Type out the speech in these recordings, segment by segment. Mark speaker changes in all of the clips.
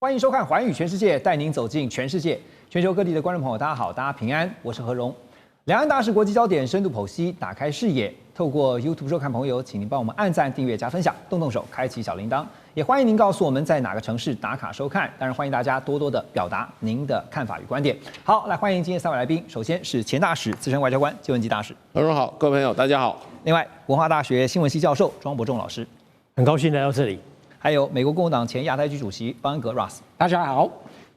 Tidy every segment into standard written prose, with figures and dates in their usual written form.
Speaker 1: 欢迎收看《寰宇全世界》，带您走进全世界。全球各地的观众朋友，大家好，大家平安，我是何荣。两岸大事国际焦点深度剖析，打开视野。透过 YouTube 收看朋友，请您帮我们按赞、订阅、加分享，动动手开启小铃铛。也欢迎您告诉我们在哪个城市打卡收看。当然，欢迎大家多多的表达您的看法与观点。好，来欢迎今天三位来宾。首先是前大使、资深外交官谢文基大使。
Speaker 2: 何荣好，各位朋友大家好。
Speaker 1: 另外，文化大学新闻系教授庄伯仲老师，
Speaker 3: 很高兴来到这里。
Speaker 1: 还有美国共和党前亚太区主席方恩格 Ross。
Speaker 3: 大家好。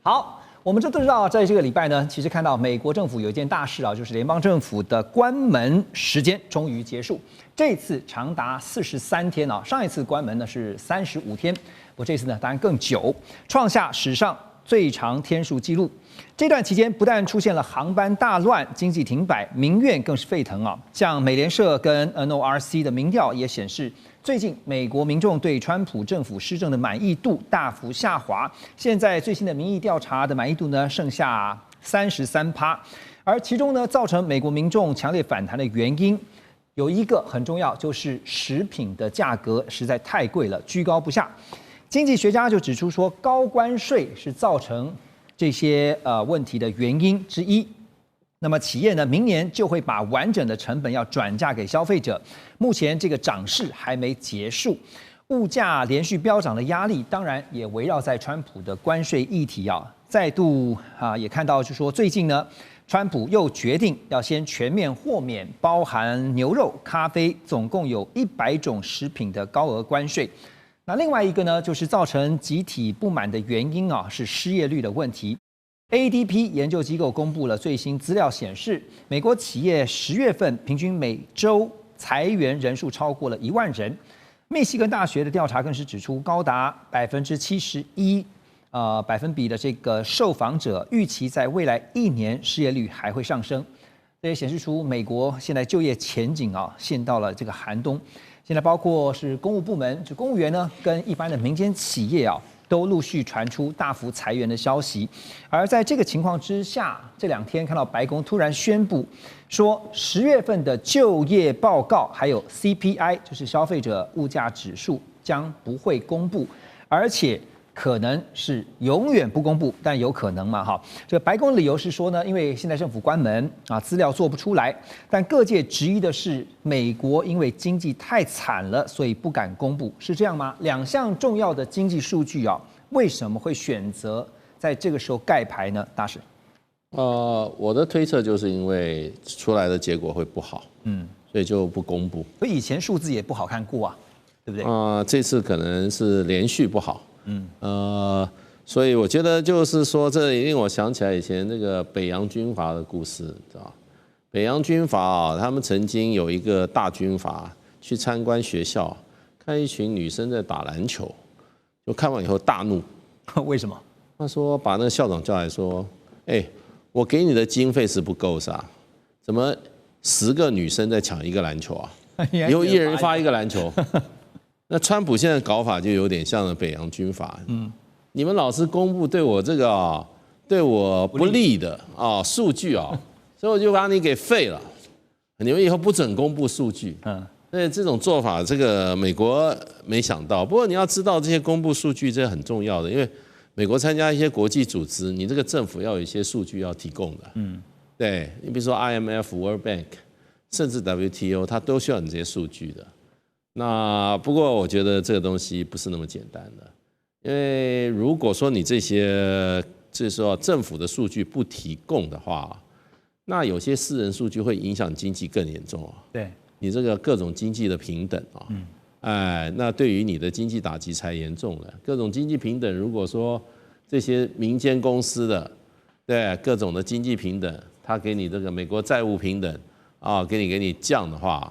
Speaker 1: 好，我们都知道，在这个礼拜呢，其实看到美国政府有一件大事啊，就是联邦政府的关门时间终于结束。这次长达43天啊，上一次关门呢是35天，不过这次呢当然更久，创下史上最长天数纪录。这段期间不但出现了航班大乱、经济停摆，民怨更是沸腾啊。像美联社跟 NORC 的民调也显示，最近美国民众对川普政府施政的满意度大幅下滑。现在最新的民意调查的满意度呢，剩下33%。而其中呢，造成美国民众强烈反弹的原因，有一个很重要，就是食品的价格实在太贵了，居高不下。经济学家就指出说，高关税是造成这些问题的原因之一。那么企业呢，明年就会把完整的成本要转嫁给消费者。目前这个涨势还没结束，物价连续飙涨的压力，当然也围绕在川普的关税议题啊。再度也看到，就说最近呢，川普又决定要先全面豁免包含牛肉、咖啡，总共有100种食品的高额关税。那另外一个呢，就是造成集体不满的原因啊，是失业率的问题。ADP 研究机构公布了最新资料显示，美国企业10月份平均每周裁员人数超过了1万人。密西根大学的调查更是指出，高达71%百分比的这个受访者预期在未来1年失业率还会上升。这也显示出美国现在就业前景陷到了这个寒冬。现在包括是公务部门，就公务员呢，跟一般的民间企业都陆续传出大幅裁员的消息。而在这个情况之下，这2天看到白宫突然宣布说，10月份的就业报告还有 CPI， 就是消费者物价指数将不会公布，而且可能是永远不公布，但有可能嘛哈。这个白宫理由是说呢，因为现在政府关门资料做不出来，但各界质疑的是，美国因为经济太惨了，所以不敢公布，是这样吗？2项重要的经济数据为什么会选择在这个时候盖牌呢？大使，
Speaker 2: 我的推测就是因为出来的结果会不好，所以就不公布。
Speaker 1: 所以以前数字也不好看过啊，对不对？
Speaker 2: 这次可能是连续不好。所以我觉得就是说，这也令我想起来以前那个北洋军阀的故事，知道？北洋军阀他们曾经有一个大军阀去参观学校，看一群女生在打篮球，就看完以后大怒。
Speaker 1: 为什么？
Speaker 2: 他说把那个校长叫来说：“我给你的经费是不够是吧？怎么10个女生在抢一个篮球啊？以后1人发1个篮球。”那川普现在搞法就有点像北洋军阀，你们老是公布对我这个对我不利的数据所以我就把你给废了，你们以后不准公布数据。所以这种做法，这个美国没想到。不过你要知道，这些公布数据这很重要的，因为美国参加一些国际组织，你这个政府要有一些数据要提供的。对你比如说 IMF、World Bank， 甚至 WTO， 它都需要你这些数据的。那不过我觉得这个东西不是那么简单的，因为如果说你这些就是说政府的数据不提供的话，那有些私人数据会影响经济更严重
Speaker 1: 对，
Speaker 2: 你这个各种经济的平等那对于你的经济打击才严重了。各种经济平等，如果说这些民间公司的对各种的经济平等，他给你这个美国债务平等给你降的话。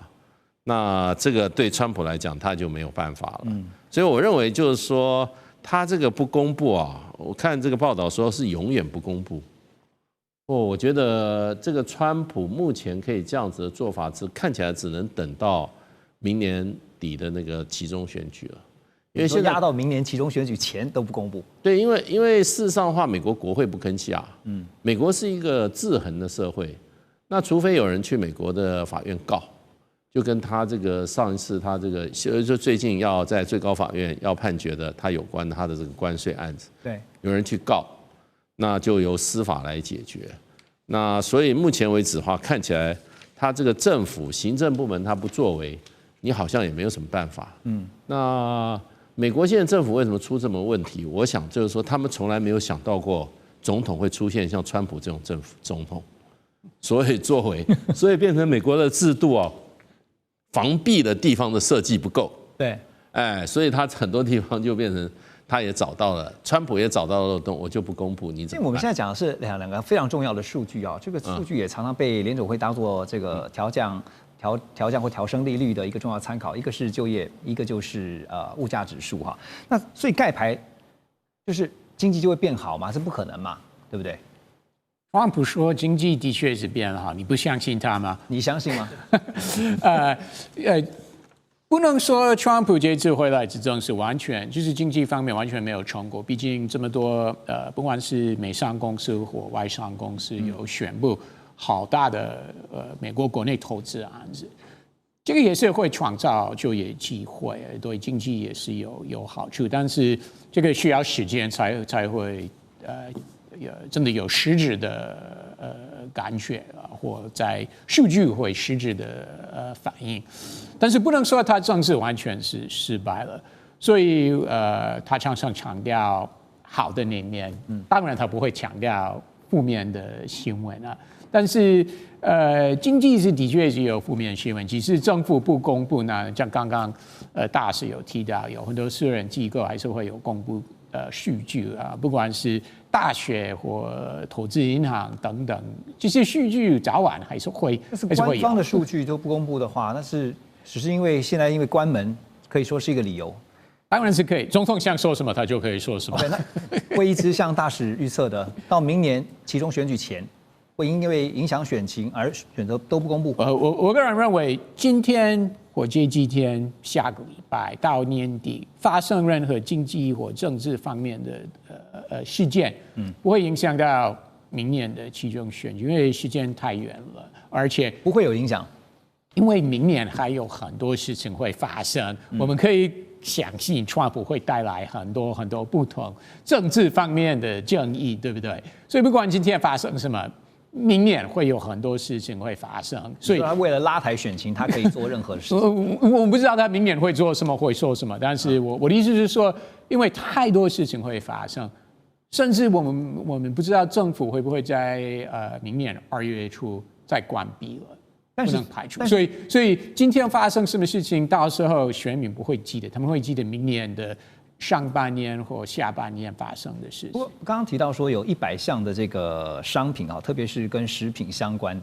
Speaker 2: 那这个对川普来讲，他就没有办法了。所以我认为就是说，他这个不公布我看这个报道说是永远不公布。我觉得这个川普目前可以这样子的做法，看起来只能等到明年底的那个期中选举了。因为现在
Speaker 1: 压到明年期中选举前都不公布。
Speaker 2: 对，因为事实上的话，美国国会不吭气美国是一个制衡的社会，那除非有人去美国的法院告。就跟他这个上一次他这个就最近要在最高法院要判决的他有关他的这个关税案子，
Speaker 1: 对，
Speaker 2: 有人去告，那就由司法来解决。那所以目前为止的话，看起来他这个政府行政部门他不作为，你好像也没有什么办法。那美国现在政府为什么出这么问题？我想就是说，他们从来没有想到过总统会出现像川普这种总统，所以作为，所以变成美国的制度啊，防弊的地方的设计不够。
Speaker 1: 对，
Speaker 2: 所以他很多地方就变成。他也找到了，川普也找到了漏洞，我就不公布。你怎么办？因为
Speaker 1: 我们现在讲的是两个非常重要的数据啊，这个数据也常常被联准会当作这个调降或调升利率的一个重要参考。一个是就业，一个就是物价指数哈。那所以盖牌就是经济就会变好吗？这不可能嘛，对不对？
Speaker 3: 川普说经济的确是变好，你不相信他吗？
Speaker 1: 你相信吗？
Speaker 3: 不能说川普这次回来执政是完全就是经济方面完全没有成果，毕竟这么多不管是美商公司或外商公司有宣布好大的美国国内投资案子，这个也是会创造就业机会，对经济也是有好处，但是这个需要时间才会真的有实质的感觉或在数据会实质的反应。但是不能说他政治完全是失败了，所以他常常强调好的那一面，当然他不会强调负面的新闻啊。但是经济是的确是有负面新闻，只是政府不公布呢，像刚刚大使有提到，有很多私人机构还是会有公布数据啊，不管是大学或投资银行等等，这些数据早晚还是会。
Speaker 1: 但是官方的数据都不公布的话，那是只是因为现在因为关门，可以说是一个理由。
Speaker 3: 当然是可以，总统想说什么他就可以说什么。
Speaker 1: 那会一直像大使预测的，到明年期中选举前，会因为影响选情而选择都不公布。
Speaker 3: 我个人认为，今天或这几天、下个礼拜到年底发生任何经济或政治方面的事件，不会影响到明年的期中选举，因为时间太远了，而且
Speaker 1: 不会有影响。
Speaker 3: 因为明年还有很多事情会发生，我们可以相信川普会带来很多不同政治方面的正义，对不对？所以不管今天发生什么，明年会有很多事情会发生。所以
Speaker 1: 他为了拉抬选情，他可以做任何事情。
Speaker 3: 我不知道他明年会做什么，会说什么，但是我的意思是说，因为太多事情会发生，甚至我们不知道政府会不会在明年2月初再关闭了。不能排除，所以今天发生什么事情，到时候选民不会记得，他们会记得明年的上半年或下半年发生的事情。
Speaker 1: 不过刚刚提到说有100项的这个商品啊，特别是跟食品相关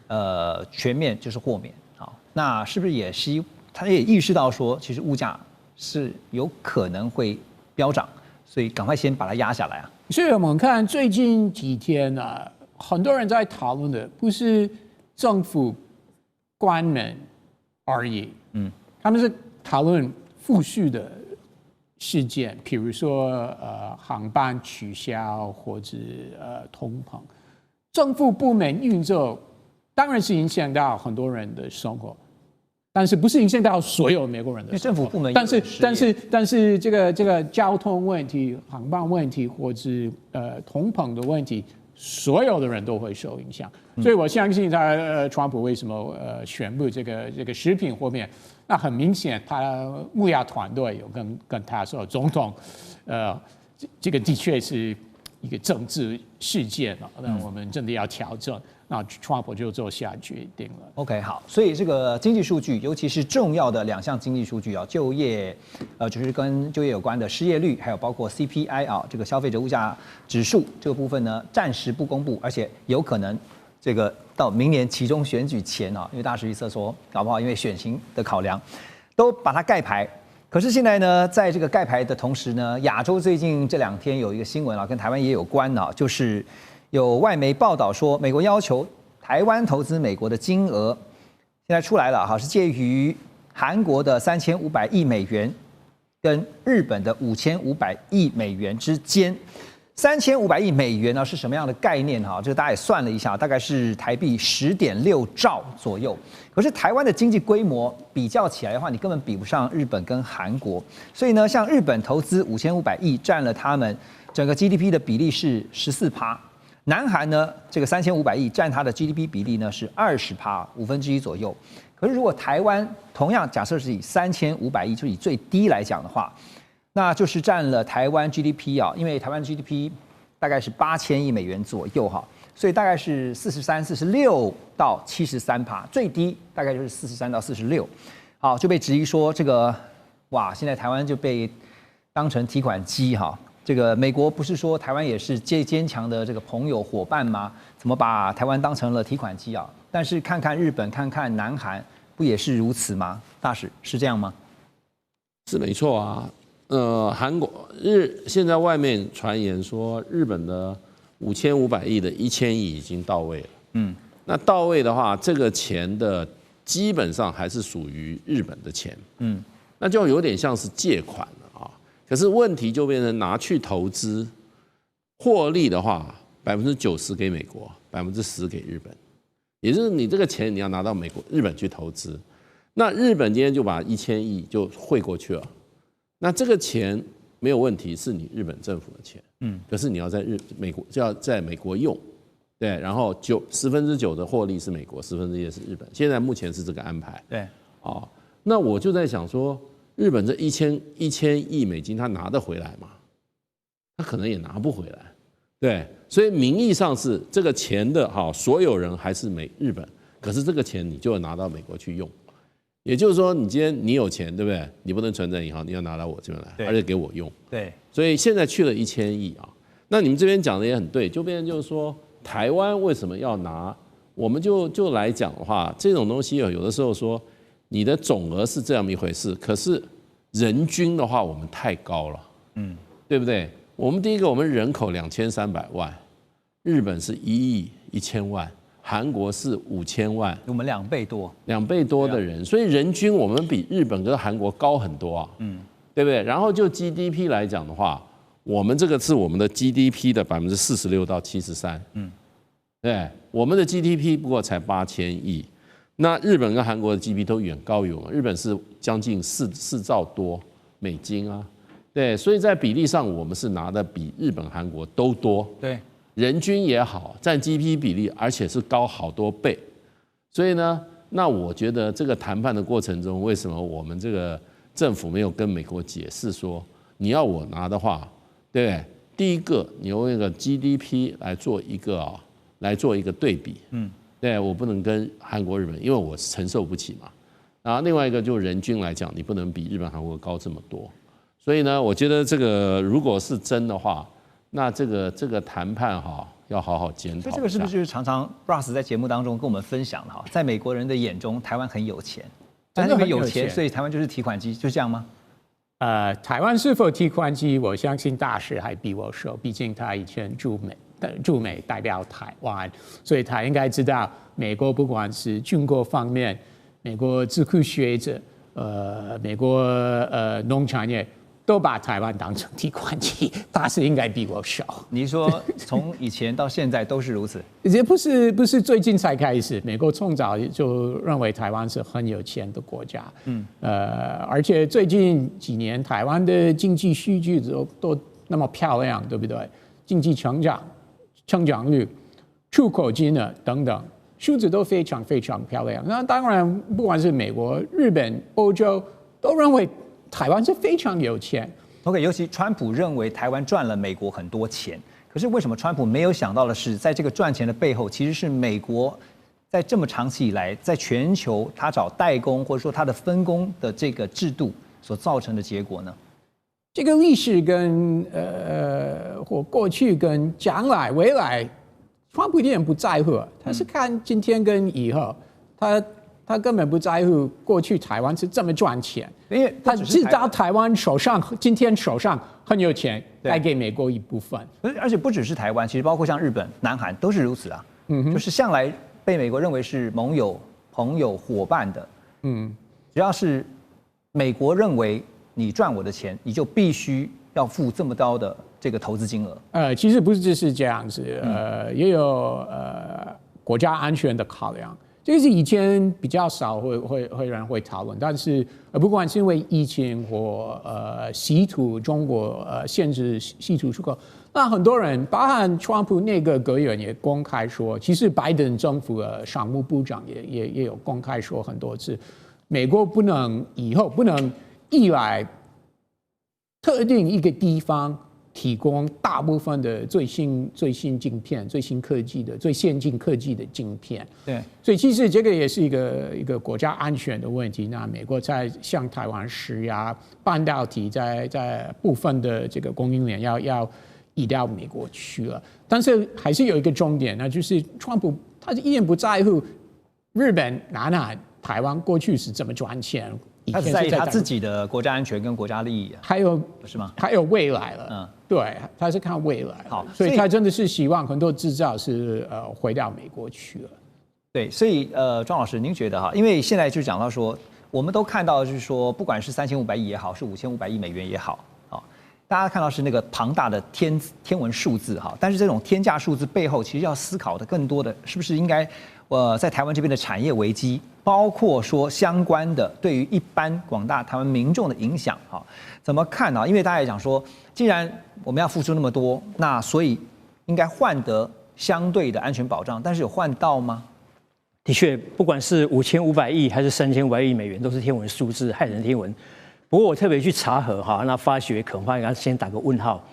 Speaker 1: 的，全面就是豁免啊，那是不是他也意识到说，其实物价是有可能会飙涨，所以赶快先把它压下来啊。
Speaker 3: 所以我们看最近几天啊，很多人在讨论的不是政府关门而已，他们是讨论复续的事件，比如说航班取消或者通膨，政府部门运作当然是影响到很多人的生活，但是不是影响到所有美国人的生活。
Speaker 1: 政府部门
Speaker 3: 但是这个交通问题、航班问题或者通膨的问题，所有的人都会受影响，所以我相信川普为什么宣布这个食品豁免，那很明显，他幕僚团队有跟他说，总统，这个的确是一个政治事件了，那我们真的要调整，那川普就做下决定了。
Speaker 1: OK， 好，所以这个经济数据，尤其是重要的2项经济数据啊，就业，就是跟就业有关的失业率，还有包括 CPI 啊，这个消费者物价指数这个部分呢，暂时不公布，而且有可能这个到明年期中选举前啊，因为大使预测说，搞不好因为选情的考量，都把它盖牌。可是现在呢，在这个盖牌的同时呢，亚洲最近这2天有一个新闻啊，跟台湾也有关啊，就是有外媒报道说，美国要求台湾投资美国的金额现在出来了哈，是介于韩国的3500亿美元跟日本的5500亿美元之间。3500亿美元呢是什么样的概念哈？这个大家也算了一下，大概是台币10.6兆左右。可是台湾的经济规模比较起来的话，你根本比不上日本跟韩国。所以呢，像日本投资5500亿，占了他们整个 GDP 的比例是14%。南韩呢，这个3500亿占它的 GDP 比例呢是20%，五分之一左右。可是如果台湾同样假设是以3500亿，就以最低来讲的话，那就是占了台湾 GDP 啊，因为台湾 GDP 大概是8000亿美元左右哈，所以大概是43、46到73%，最低大概就是43到46。好，就被质疑说这个哇，现在台湾就被当成提款机哈。这个美国不是说台湾也是最坚强的这个朋友伙伴吗？怎么把台湾当成了提款机啊？但是看看日本，看看南韩，不也是如此吗？大使是这样吗？
Speaker 2: 是没错啊。韩国现在外面传言说日本的5500亿的1000亿已经到位了。那到位的话，这个钱的基本上还是属于日本的钱。那就有点像是借款了啊。可是问题就变成拿去投资，获利的话90%给美国，10%给日本。也就是你这个钱你要拿到日本去投资，那日本今天就把1000亿就汇过去了。那这个钱没有问题，是你日本政府的钱，可是你要在美国就要在美国用，对，然后9%的获利是美国，1%是日本，现在目前是这个安排，
Speaker 1: 对，
Speaker 2: 那我就在想说，日本这1000亿美金他拿得回来吗？他可能也拿不回来，对，所以名义上是这个钱的所有人还是日本，可是这个钱你就要拿到美国去用。也就是说，你今天你有钱，对不对？你不能存在银行，你要拿到我这边来，而且给我用。
Speaker 1: 对，
Speaker 2: 所以现在去了1000亿啊。那你们这边讲的也很对，就变成就是说，台湾为什么要拿？我们就来讲的话，这种东西有的时候说，你的总额是这样一回事，可是人均的话，我们太高了，对不对？我们第一个，我们人口2300万，日本是1亿1000万。韩国是5000万，
Speaker 1: 我们2倍多
Speaker 2: ，2倍多的人，所以人均我们比日本跟韩国高很多啊，对不对？然后就 GDP 来讲的话，我们这个是我们的 GDP 的46%到73%，对，我们的 GDP 不过才8000亿，那日本跟韩国的 GDP 都远高于我们，日本是将近4兆多美金啊，对，所以在比例上我们是拿的比日本、韩国都多，
Speaker 1: 对。
Speaker 2: 人均也好，占 GDP 比例，而且是高好多倍，所以呢，那我觉得这个谈判的过程中，为什么我们这个政府没有跟美国解释说，你要我拿的话，对不对？第一个，你用一个 GDP 来做一个对比，对，我不能跟韩国、日本，因为我承受不起嘛。然后另外一个就人均来讲，你不能比日本、韩国高这么多，所以呢，我觉得这个如果是真的话。那这个谈判要好好检讨。
Speaker 1: 所以这个是不是就是常常 Ross 在节目当中跟我们分享的在美国人的眼中，台湾很有钱，真的很有钱，所以台湾就是提款机，就这样吗？
Speaker 3: 台湾是否提款机？我相信大使还比我熟，毕竟他以前驻美代表台湾，所以他应该知道美国不管是军国方面，美国智库学者，美国农产业。都把台湾当成提款机，大使应该比我熟。
Speaker 1: 你说从以前到现在都是如此？
Speaker 3: 也不是最近才开始，美国从早就认为台湾是很有钱的国家。而且最近几年台湾的经济数据都那么漂亮，对不对？经济成长率、出口金额等等，数字都非常非常漂亮。那当然，不管是美国、日本、欧洲，都认为。台湾是非常有钱
Speaker 1: ，OK， 尤其川普认为台湾赚了美国很多钱，可是为什么川普没有想到的是，在这个赚钱的背后，其实是美国在这么长期以来，在全球他找代工或者说他的分工的这个制度所造成的结果呢？
Speaker 3: 这个历史跟或过去跟将来未来，川普一点不在乎，他是看今天跟以后，他根本不在乎过去台湾是这么赚钱，因为他知道台湾今天手上很有钱，带给美国一部分。
Speaker 1: 而且不只是台湾，其实包括像日本、南韩都是如此啊。就是向来被美国认为是盟友、朋友、伙伴的。只要是美国认为你赚我的钱，你就必须要付这么高的这个投资金额？
Speaker 3: 其实不是只是这样子，也有国家安全的考量。这个是以前比较少会人会讨论，但是不管是因为疫情或稀土中国限制稀土出口，那很多人，包含川普那个阁员也公开说，其实拜登政府的商务部长也有公开说很多次，美国以后不能依赖特定一个地方提供大部分的最新晶片、最新科技的、最先进科技的晶片。
Speaker 1: 对，
Speaker 3: 所以其实这个也是一个国家安全的问题。那美国在向台湾施压，半导体在部分的这个供应链要移到美国去了。但是还是有一个重点，那就是川普他依然不在乎日本、南韩、台湾过去是怎么赚钱。
Speaker 1: 他是在意他自己的国家安全跟国家利益，
Speaker 3: 还有
Speaker 1: 是吗？
Speaker 3: 还有未来了，对，他是看未来。
Speaker 1: 好，
Speaker 3: 所以他真的是希望很多制造是回到美国去了。
Speaker 1: 对，所以庄老师，您觉得哈？因为现在就讲到说，我们都看到就是说，不管是3500亿也好，是5500亿美元也好，大家看到是那个庞大的天文数字哈，但是这种天价数字背后，其实要思考的更多的是不是应该在台湾这边的产业危机，包括说相关的对于一般广大台湾民众的影响哈，怎么看呢？因为大家也讲说，既然我们要付出那么多，那所以应该换得相对的安全保障，但是有换到吗？
Speaker 4: 的确，不管是5500亿还是3500亿美元，都是天文数字，骇人天文。不过我特别去查核哈，那发觉恐怕要先打个问号，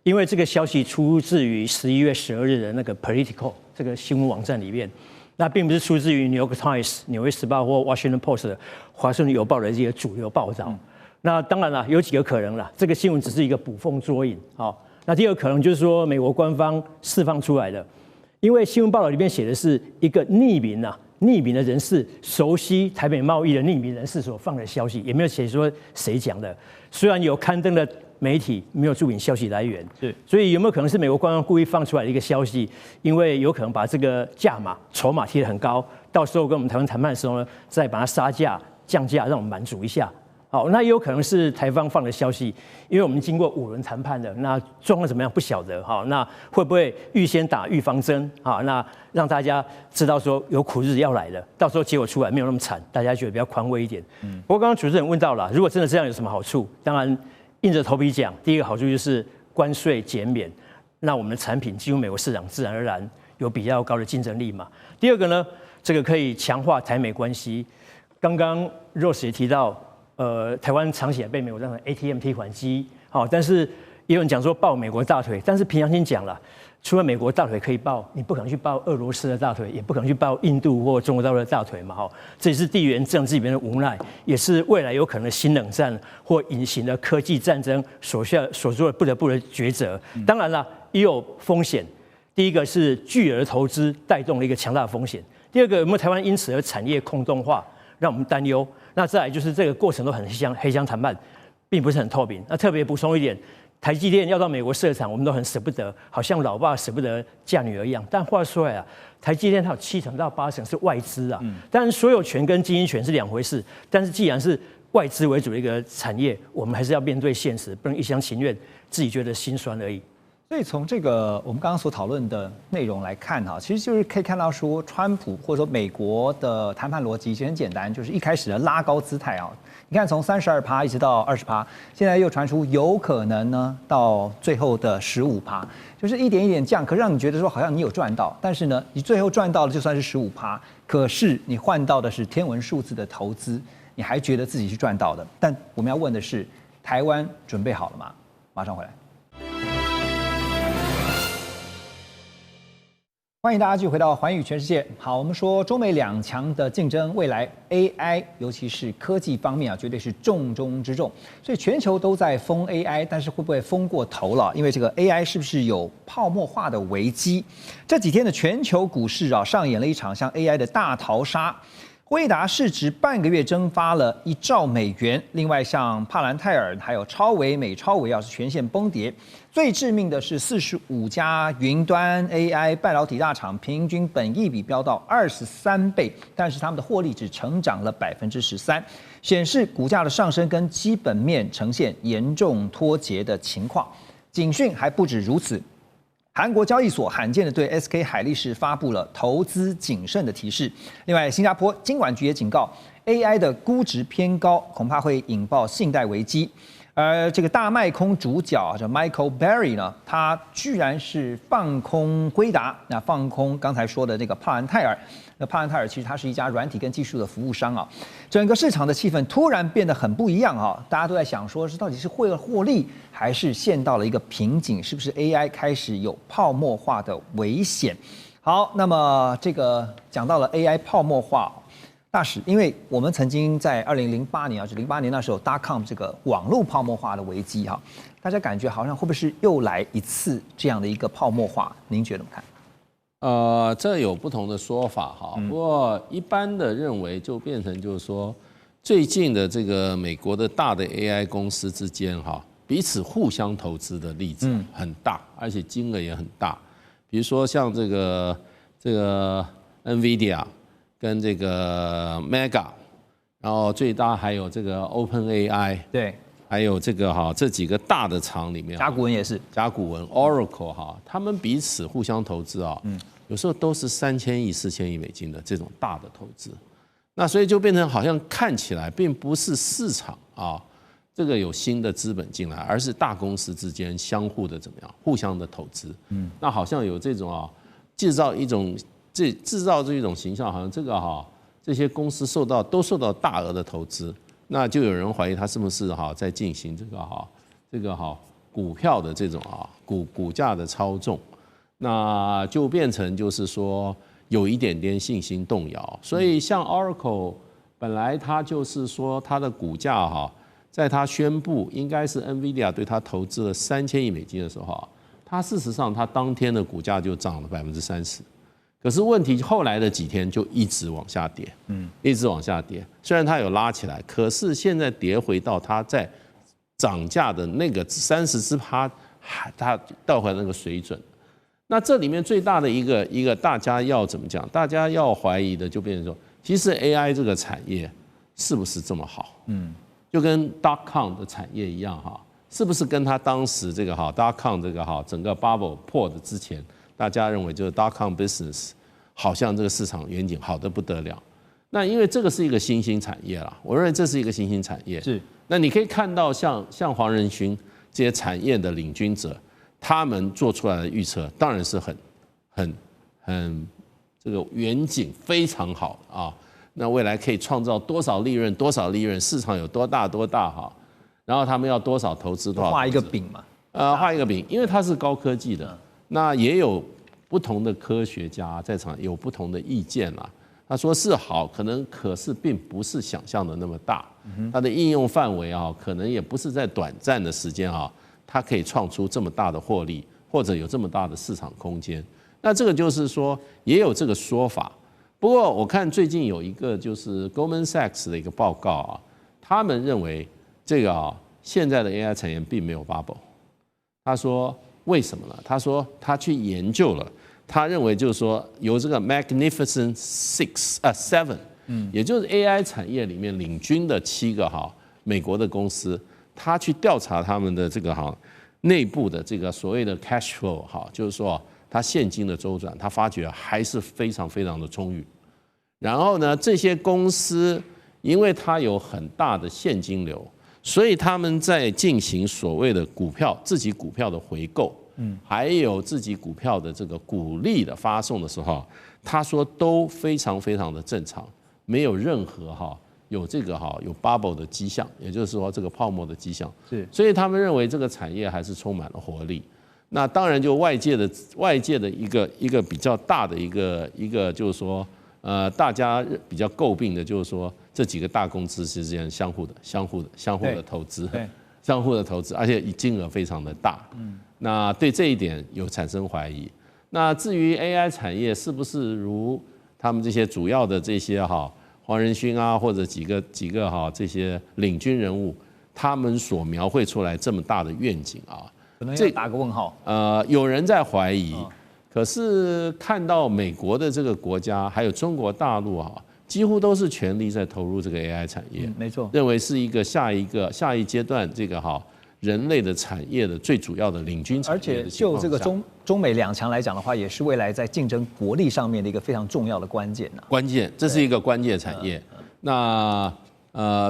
Speaker 4: 因为这个消息出自于11月12日的那个 Politico 这个新闻网站里面，那并不是出自于 New York Times 纽约时报或 Washington Post 华盛顿邮报的这些主流报道。那当然了，有几个可能啦，这个新闻只是一个捕风捉影。好，那第二个可能就是说美国官方释放出来的，因为新闻报道里面写的是一个匿名的人士，熟悉台北贸易的匿名人士所放的消息，也没有写说谁讲的。虽然有刊登的媒体，没有注明消息来源，所以有没有可能是美国官方故意放出来的一个消息？因为有可能把这个价码、筹码贴得很高，到时候跟我们台湾谈判的时候呢，再把它杀价、降价，让我们满足一下。好，那也有可能是台方放的消息，因为我们经过5轮谈判的，那状况怎么样不晓得。好，那会不会预先打预防针？好，那让大家知道说有苦日子要来了，到时候结果出来没有那么惨，大家觉得比较宽慰一点。不过刚刚主持人问到了，如果真的这样有什么好处？当然硬着头皮讲，第一个好处就是关税减免，那我们的产品进入美国市场自然而然有比较高的竞争力嘛。第二个呢，这个可以强化台美关系。刚刚 Rose 也提到。台湾长期以来被美国当成 ATM 提款机，好，但是也有人讲说抱美国大腿，但是平常心讲了，除了美国大腿可以抱，你不可能去抱俄罗斯的大腿，也不可能去抱印度或中国大陆的大腿嘛，哈，这也是地缘政治里面的无奈，也是未来有可能的新冷战或隐形的科技战争所做的不得不的抉择。当然了，也有风险，第一个是巨额投资带动了一个强大的风险，第二个有没有台湾因此而产业空洞化，让我们担忧。那再来就是这个过程都很黑箱谈判，并不是很透明。那特别补充一点，台积电要到美国设厂，我们都很舍不得，好像老爸舍不得嫁女儿一样。但话说来啊，台积电它有70%到80%是外资啊，当然所有权跟经营权是两回事。但是既然是外资为主的一个产业，我们还是要面对现实，不能一厢情愿，自己觉得心酸而已。
Speaker 1: 所以从这个我们刚刚所讨论的内容来看哈，其实就是可以看到说，川普或者说美国的谈判逻辑其实很简单，就是一开始的拉高姿态啊。你看从32%一直到20%，现在又传出有可能呢到最后的15%，就是一点一点降，可是让你觉得说好像你有赚到，但是呢你最后赚到的就算是15%，可是你换到的是天文数字的投资，你还觉得自己是赚到的。但我们要问的是，台湾准备好了吗？马上回来。欢迎大家继续回到环宇全世界。好，我们说中美两强的竞争，未来 AI 尤其是科技方面啊，绝对是重中之重。所以全球都在疯 AI， 但是会不会疯过头了？因为这个 AI 是不是有泡沫化的危机？这几天的全球股市啊，上演了一场像 AI 的大逃杀。辉达市值半个月蒸发了1兆美元，另外像帕兰泰尔还有超微、美超微是全线崩跌。最致命的是45家云端 AI 半导体大厂平均本益比飙到23倍，但是他们的获利只成长了13%，显示股价的上升跟基本面呈现严重脱节的情况。警讯还不止如此。韩国交易所罕见的对 SK 海力士发布了投资谨慎的提示。另外，新加坡金管局也警告 ，AI 的估值偏高，恐怕会引爆信贷危机。而这个大卖空主角叫 Michael Berry 呢，他居然是放空辉达，那放空刚才说的这个帕兰泰尔。那帕兰泰尔其实它是一家软体跟技术的服务商啊，整个市场的气氛突然变得很不一样啊，大家都在想说是到底是会获利，还是陷到了一个瓶颈，是不是 AI 开始有泡沫化的危险？好，那么这个讲到了 AI 泡沫化。大使，因为我们曾经在2008年啊，就08年那时候，.com 这个网络泡沫化的危机哈，大家感觉好像会不会是又来一次这样的一个泡沫化？您觉得怎么看？
Speaker 2: 这有不同的说法哈，不过一般的认为就变成就是说，最近的这个美国的大的 AI 公司之间哈，彼此互相投资的例子很大，而且金额也很大。比如说像这个 NVIDIA 跟这个 Mega， 然后最大还有这个 OpenAI， 对，还有这个这几个大的厂里面，
Speaker 1: 甲骨文也是，
Speaker 2: 甲骨文 Oracle 他们彼此互相投资有时候都是3000亿、4000亿美金的这种大的投资，那所以就变成好像看起来并不是市场这个有新的资本进来，而是大公司之间相互的怎么样，互相的投资，那好像有这种制造这一种形象，好像这个这些公司都受到大额的投资，那就有人怀疑他是不是在进行这个股票的这种股价的操纵，那就变成就是说有一点点信心动摇，所以像 Oracle 本来它就是说它的股价在它宣布应该是 NVIDIA 对它投资了3000亿美金的时候它事实上它当天的股价就涨了30%。可是问题后来的几天就一直往下跌，一直往下跌。虽然它有拉起来，可是现在跌回到它在涨价的那个30%，它到回那个水准。那这里面最大的一个大家要怎么讲？大家要怀疑的就变成说，其实 AI 这个产业是不是这么好？就跟 .com 的产业一样是不是跟它当时这个.com 这个整个 bubble 破的之前？大家认为就是 .com business 好像这个市场远景好得不得了，那因为这个是一个新兴产业啦，我认为这是一个新兴产业。是，那你可以看到像黄仁勋这些产业的领军者，他们做出来的预测当然是很这个远景非常好那未来可以创造多少利润，市场有多大然后他们要多少投资多少，
Speaker 1: 画一个饼嘛，
Speaker 2: 画一个饼，因为它是高科技的。那也有不同的科学家在场，有不同的意见啦。他说是好，可是并不是想象的那么大。它的应用范围可能也不是在短暂的时间它可以创出这么大的获利，或者有这么大的市场空间。那这个就是说也有这个说法。不过我看最近有一个就是 Goldman Sachs 的一个报告他们认为这个现在的 AI 产业并没有 bubble。他说。为什么呢？他说他去研究了，他认为就是说由这个 Magnificent Seven，也就是 AI 产业里面领军的7个美国的公司，他去调查他们的这个内部的这个所谓的 cash flow 就是说它现金的周转，他发觉还是非常非常的充裕。然后呢，这些公司因为它有很大的现金流。所以他们在进行所谓的自己股票的回购，还有自己股票的这个股利的发送的时候，他说都非常非常的正常，没有任何有这个有 bubble 的迹象，也就是说这个泡沫的迹象。是，所以他们认为这个产业还是充满了活力。那当然就外界的一个比较大的一个就是说大家比较诟病的就是说。这几个大公司之间相互的投资，相互的投资，而且金额非常的大。那对这一点有产生怀疑。那至于 AI 产业是不是如他们这些主要的这些黄仁勋或者几个这些领军人物，他们所描绘出来这么大的愿景
Speaker 1: 可能要打个问号。
Speaker 2: 有人在怀疑，可是看到美国的这个国家还有中国大陆几乎都是全力在投入这个 AI 产业，没错，认为是一个下一阶段人类的产业的最主要的领军产业的情况下。
Speaker 1: 而且就这个中美两强来讲的话，也是未来在竞争国力上面的一个非常重要的关键呐。
Speaker 2: 关键，这是一个关键产业。那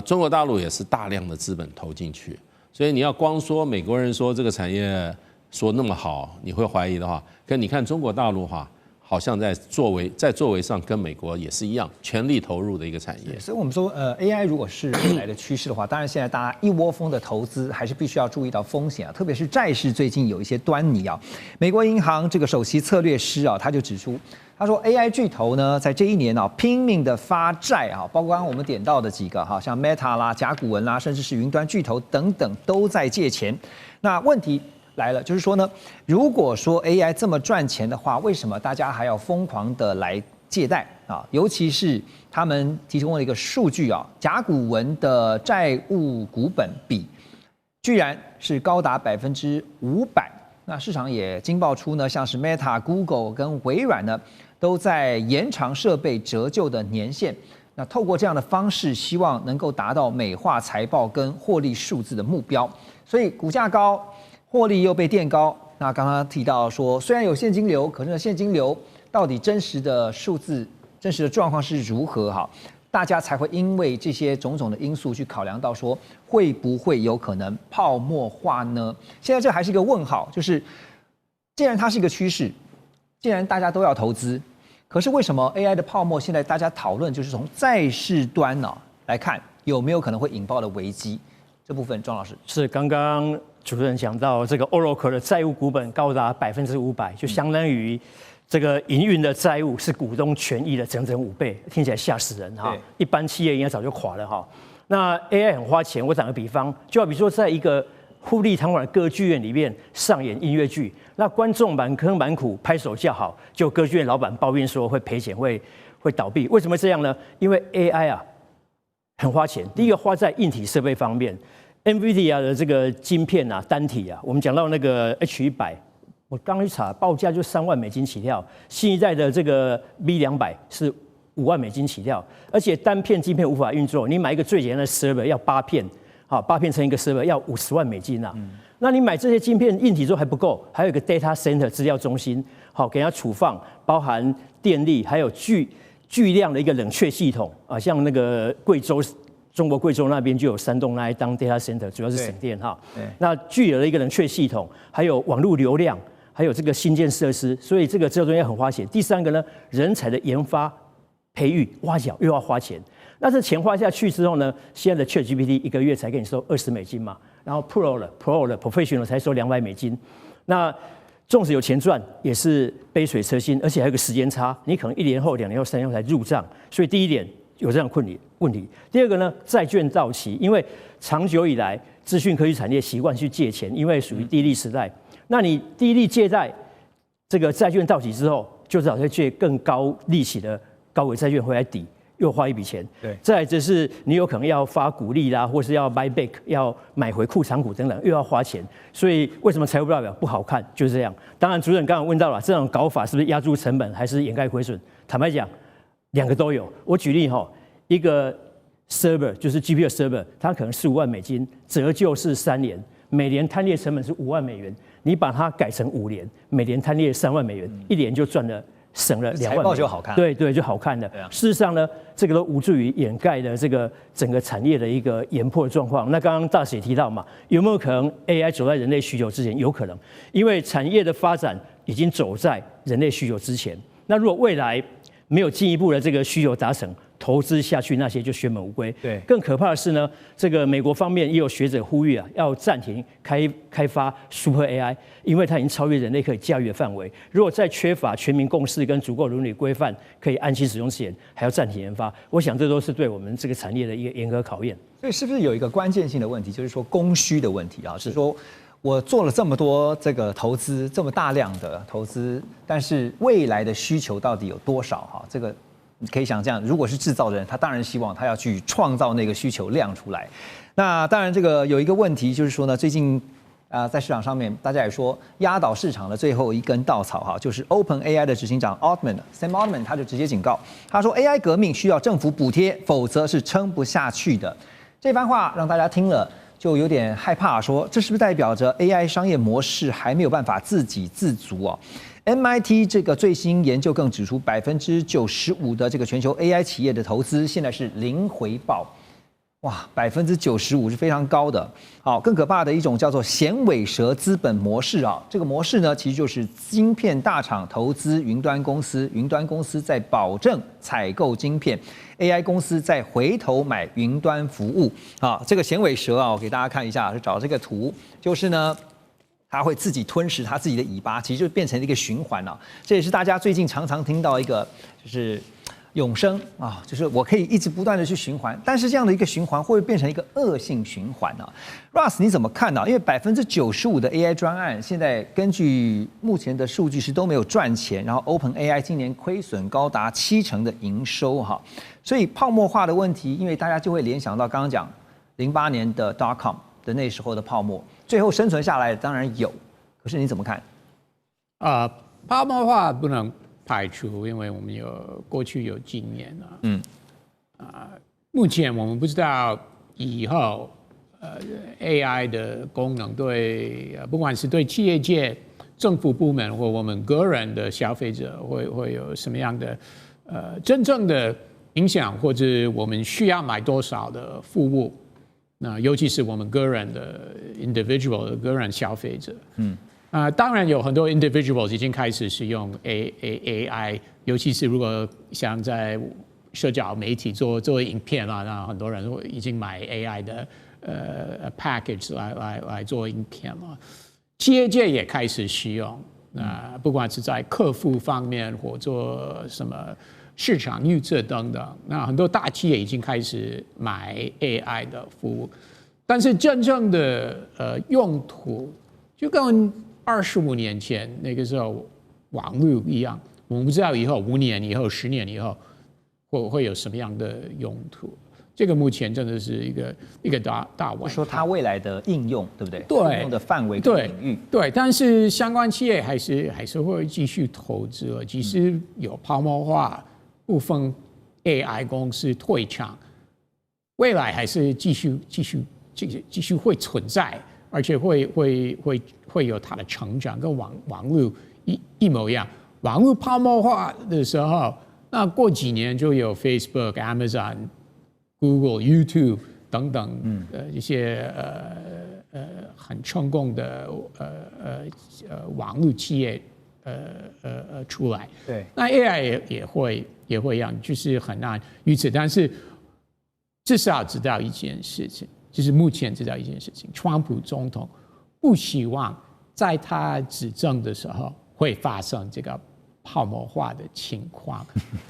Speaker 2: 中国大陆也是大量的资本投进去，所以你要光说美国人说这个产业说那么好，你会怀疑的话，跟你看中国大陆哈。好像在作为上跟美国也是一样，全力投入的一个产业。
Speaker 1: 所以我们说，AI 如果是未来的趋势的话，当然现在大家一窝蜂的投资，还是必须要注意到风险啊，特别是债市最近有一些端倪啊。美国银行这个首席策略师啊，他就指出，他说 AI 巨头呢，在这一年啊，拼命的发债啊，包括刚刚我们点到的几个哈，像 Meta 啦、甲骨文啦，甚至是云端巨头等等，都在借钱。那问题来了，就是说呢，如果说 AI 这么赚钱的话，为什么大家还要疯狂的来借贷啊？尤其是他们提供了一个数据啊，甲骨文的债务股本比居然是高达500%。那市场也惊爆出呢，像是 Meta、Google 跟微软呢，都在延长设备折旧的年限。那透过这样的方式，希望能够达到美化财报跟获利数字的目标。所以股价高。获利又被垫高，那刚刚提到说，虽然有现金流，可是现金流到底真实的数字、真实的状况是如何？哈，大家才会因为这些种种的因素去考量到说，会不会有可能泡沫化呢？现在这还是一个问号，就是既然它是一个趋势，既然大家都要投资，可是为什么 AI 的泡沫现在大家讨论就是从债市端呢来看，有没有可能会引爆的危机？这部分庄老师
Speaker 4: 是刚刚主持人讲到这个 Oracle 的债务股本高达500%，就相当于这个营运的债务是股东权益的整整5倍，听起来吓死人哈！一般企业应该早就垮了哈。那 AI 很花钱，我打个比方，就好比说在一个富丽堂皇的歌剧院里面上演音乐剧，那观众满坑满谷拍手叫好，就歌剧院老板抱怨说会赔钱，会倒闭。为什么这样呢？因为 AI 啊很花钱，第一个花在硬体设备方面。NVIDIA 的这个晶片啊，单体啊，我们讲到那个 H100，我刚一查，报价就3万美金起跳。新一代的这个 V200是5万美金起跳，而且单片晶片无法运作，你买一个最简单的 server 要8片，好，8片乘一个 server 要50万美金啊。那你买这些晶片硬体之后还不够，还有一个 data center 资料中心，好，给它储放，包含电力，还有巨量的一个冷却系统啊，像那个中国贵州那边就有3栋来当 data center， 主要是省电哈。那具有了一个冷却系统，还有网络流量，还有这个新建设施，所以这个东西很花钱。第三个呢，人才的研发、培育、挖角又要花钱。那这钱花下去之后呢，现在的 ChatGPT 一个月才给你收20美金嘛，然后 Pro 的 Professional 才收200美金。那纵使有钱赚，也是杯水车薪，而且还有个时间差，你可能1年后、2年后、3年后才入账。所以第一点。有这样的问题。第二个呢，债券到期，因为长久以来资讯科技产业习惯去借钱，因为属于低利时代。那你低利借贷，这个债券到期之后，就只好再借更高利息的高额债券回来抵，又花一笔钱。
Speaker 1: 对。
Speaker 4: 再来就是你有可能要发股利啦，或是要 buy back， 要买回库藏股等等，又要花钱。所以为什么财务报表不好看？就是这样。当然，主任刚刚问到了，这种搞法是不是压住成本，还是掩盖亏损？坦白讲。2个都有。我举例哈，一个 server 就是 GPU server， 它可能4-5万美金，折旧是3年，每年摊列成本是5万美元。你把它改成5年，每年摊列3万美元，1年就省了2万美元。
Speaker 1: 财报就好看。
Speaker 4: 对，就好看了。事实上呢，这个都无助于掩盖了这个整个产业的一个研破的状况。那刚刚大使也提到嘛，有没有可能 AI 走在人类需求之前？有可能，因为产业的发展已经走在人类需求之前。那如果未来没有进一步的这个需求达成，投资下去那些就血本无归。
Speaker 1: 对，
Speaker 4: 更可怕的是呢，这个美国方面也有学者呼吁啊，要暂停开发 Super AI， 因为它已经超越人类可以驾驭的范围。如果在缺乏全民共识跟足够伦理规范，可以安心使用之前，还要暂停研发，我想这都是对我们这个产业的一个严格考验。
Speaker 1: 所以是不是有一个关键性的问题，就是说供需的问题啊？是说我做了这么多这个投资，这么大量的投资，但是未来的需求到底有多少？哈，这个你可以想象，如果是制造的人，他当然希望他要去创造那个需求量出来。那当然，这个有一个问题就是说呢，最近在市场上面，大家也说压倒市场的最后一根稻草哈，就是 OpenAI 的执行长 Sam Altman 他就直接警告，他说 AI 革命需要政府补贴，否则是撑不下去的。这番话让大家听了，就有点害怕说，这是不是代表着 AI 商业模式还没有办法自给自足啊？MIT 这个最新研究更指出，95%的这个全球 AI 企业的投资现在是零回报。哇，95%是非常高的。好，更可怕的一种叫做衔尾蛇资本模式啊。这个模式呢，其实就是晶片大厂投资云端公司，云端公司在保证采购晶片 ，AI 公司再回头买云端服务。啊，这个衔尾蛇啊，我给大家看一下，就找这个图，就是呢。它会自己吞噬它自己的尾巴，其实就变成了一个循环了。这也是大家最近常常听到一个，就是永生啊，就是我可以一直不断的去循环。但是这样的一个循环会不会变成一个恶性循环呢？Russ 你怎么看呢？因为95%的 AI 专案现在根据目前的数据是都没有赚钱，然后 OpenAI 今年亏损高达70%的营收哈，所以泡沫化的问题，因为大家就会联想到刚刚讲08年的 .com 的那时候的泡沫。最后生存下来当然有，可是你怎么看？
Speaker 3: 泡沫化不能排除，因为我们过去有经验啊。目前我们不知道以后AI 的功能对不管是对企业界、政府部门或我们个人的消费者会有什么样的真正的影响，或者我们需要买多少的服务。那尤其是我们个人的 individual 的个人消费者，当然有很多 individuals 已经开始使用 AI， 尤其是如果像在社交媒体做影片啊，那很多人已经买 AI 的package 来做影片了。企业界也开始使用，不管是在客户方面或做什么。市场预测等等，那很多大企业已经开始买 AI 的服务，但是真正的用途就跟25年前那个时候网络一样，我们不知道以后5年以后、10年以后会有什么样的用途。这个目前真的是一个大问题。
Speaker 1: 说它未来的应用，对不对？
Speaker 3: 对，
Speaker 1: 应用的范围跟领域。
Speaker 3: 对，但是相关企业还是会继续投资了，即使有泡沫化。部分 AI 公司退场，未来还是继续会存在，而且会有它的成长，跟网络一模一样。网络泡沫化的时候，那过几年就有 Facebook、Amazon、Google、YouTube 等等一些很成功的网络企业出来。
Speaker 1: 对，
Speaker 3: 那 AI 也会一样，就是很难预测。但是至少知道一件事情，就是目前知道一件事情，川普总统不希望在他执政的时候会发生这个泡沫化的情况。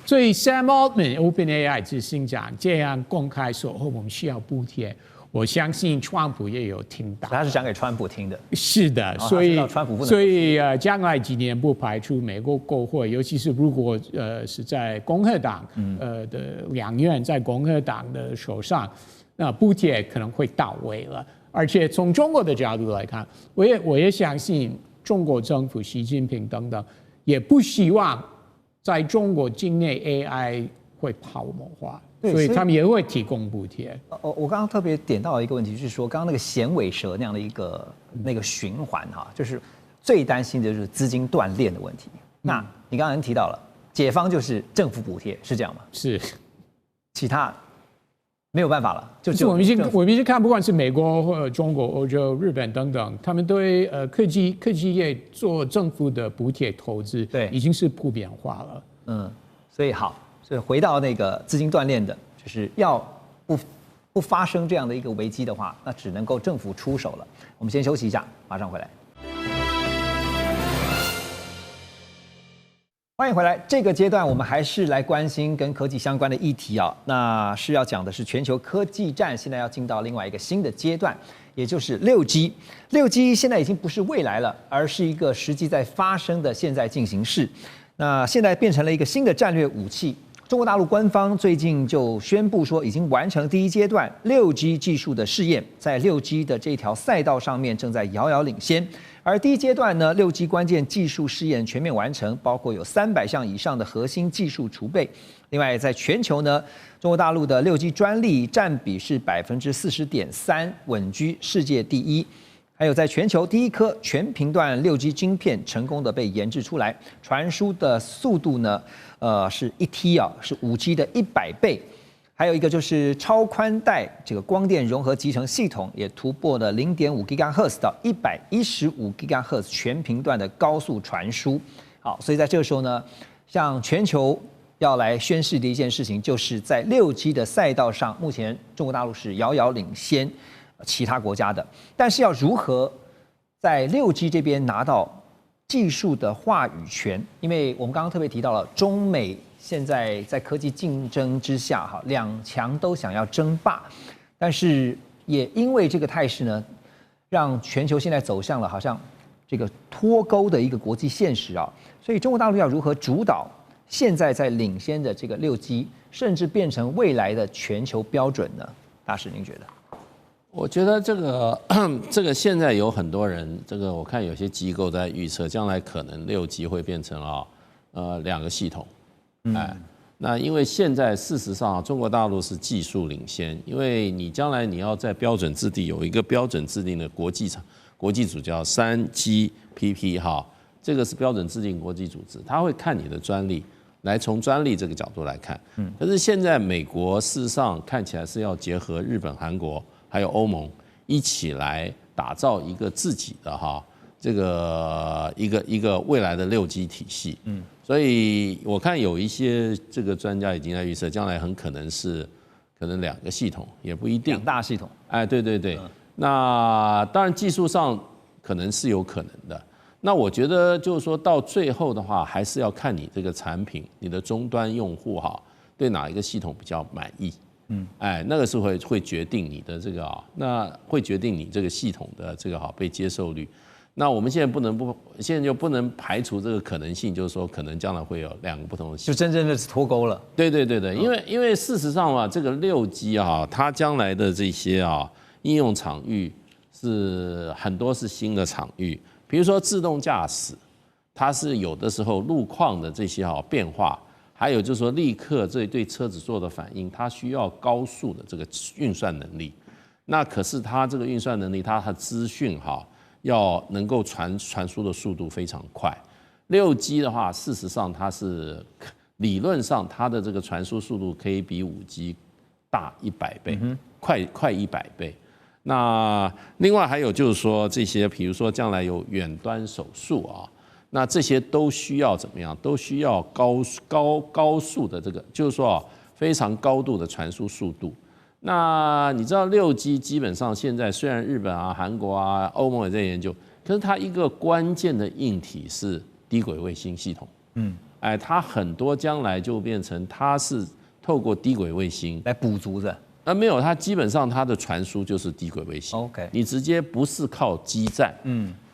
Speaker 3: 所以 Sam Altman OpenAI 执行长这样公开说，我们需要补贴。我相信川普也有听到，
Speaker 1: 他是讲给川普听的。
Speaker 3: 是的，所以将来几年不排除美国国会，尤其是如果是在共和党的两院在共和党的手上，那补贴可能会到位了。而且从中国的角度来看，我也相信中国政府习近平等等也不希望在中国境内 AI 会泡沫化。所以他们也会提供补贴。
Speaker 1: 我刚刚特别点到一个问题，就是说刚刚那个衔尾蛇那样的一个那个循环哈，就是最担心的就是资金断裂的问题。那你刚刚提到了，解方就是政府补贴，是这样吗？
Speaker 3: 是，
Speaker 1: 其他没有办法了。
Speaker 3: 就是我们已经看，不管是美国或者中国、欧洲、日本等等，他们对科技业做政府的补贴投资，
Speaker 1: 对，
Speaker 3: 已经是普遍化了。
Speaker 1: 所以好。所以回到那个资金断裂的，就是要不发生这样的一个危机的话，那只能够政府出手了。我们先休息一下，马上回来。欢迎回来。这个阶段我们还是来关心跟科技相关的议题啊。那是要讲的是全球科技战现在要进到另外一个新的阶段，也就是6G。6G 现在已经不是未来了，而是一个实际在发生的现在进行式。那现在变成了一个新的战略武器。中国大陆官方最近就宣布说，已经完成第一阶段6G 技术的试验，在6G 的这条赛道上面正在遥遥领先。而第一阶段呢，6G 关键技术试验全面完成，包括有300项以上的核心技术储备。另外，在全球呢，中国大陆的6G 专利占比是40.3%，稳居世界第一。还有，在全球第一颗全频段6G 晶片成功的被研制出来，传输的速度呢，是1T 啊，是5G 的100倍。还有一个就是超宽带这个光电融合集成系统也突破了0.5 GHz 到115 GHz 全频段的高速传输。好，所以在这个时候呢，像全球要来宣示的一件事情，就是在6G 的赛道上，目前中国大陆是遥遥领先其他国家的。但是要如何在6G 这边拿到技术的话语权？因为我们刚刚特别提到了中美现在在科技竞争之下，哈，两强都想要争霸，但是也因为这个态势呢，让全球现在走向了好像这个脱钩的一个国际现实啊。所以中国大陆要如何主导现在在领先的这个6G，甚至变成未来的全球标准呢？大使，您觉得？
Speaker 2: 我觉得这个现在有很多人，这个我看有些机构在预测，将来可能6G会变成2个系统。那因为现在事实上中国大陆是技术领先，因为你将来你要在标准制定有一个标准制定的国际组叫3GPP 哈，这个是标准制定国际组织，他会看你的专利，来从专利这个角度来看。可是现在美国事实上看起来是要结合日本、韩国还有欧盟一起来打造一个自己的这个一个未来的6G 体系。所以我看有一些这个专家已经在预测，将来很可能是2个系统，也不一定。2
Speaker 1: 大系统。
Speaker 2: 哎，对对对。那当然技术上可能是有可能的。那我觉得就是说到最后的话，还是要看你这个产品，你的终端用户对哪一个系统比较满意。哎，那个是会决定你的这个那会决定你这个系统的这个被接受率。那我们现在现在就不能排除这个可能性，就是说可能将来会有2个不同的系统，
Speaker 1: 就真正的是脱钩了。
Speaker 2: 对对对对，因为事实上这个6G它将来的这些应用场域是很多是新的场域，比如说自动驾驶，它是有的时候路况的这些变化，还有就是说立刻这对车子做的反应，它需要高速的这个运算能力。那可是它这个运算能力，它的资讯要能够传输的速度非常快。6G 的话，事实上它是理论上它的这个传输速度可以比5G 大100倍，快100倍。那另外还有就是说这些，比如说将来有远端手术那这些都需要怎么样？都需要高速的这个，就是说非常高度的传输速度。那你知道6G 基本上现在虽然日本韩国欧盟也在研究，可是它一个关键的硬体是低轨卫星系统。它很多将来就变成它是透过低轨卫星
Speaker 1: 来补足的。
Speaker 2: 没有，它基本上它的传输就是低轨卫星。
Speaker 1: OK，
Speaker 2: 你直接不是靠基站。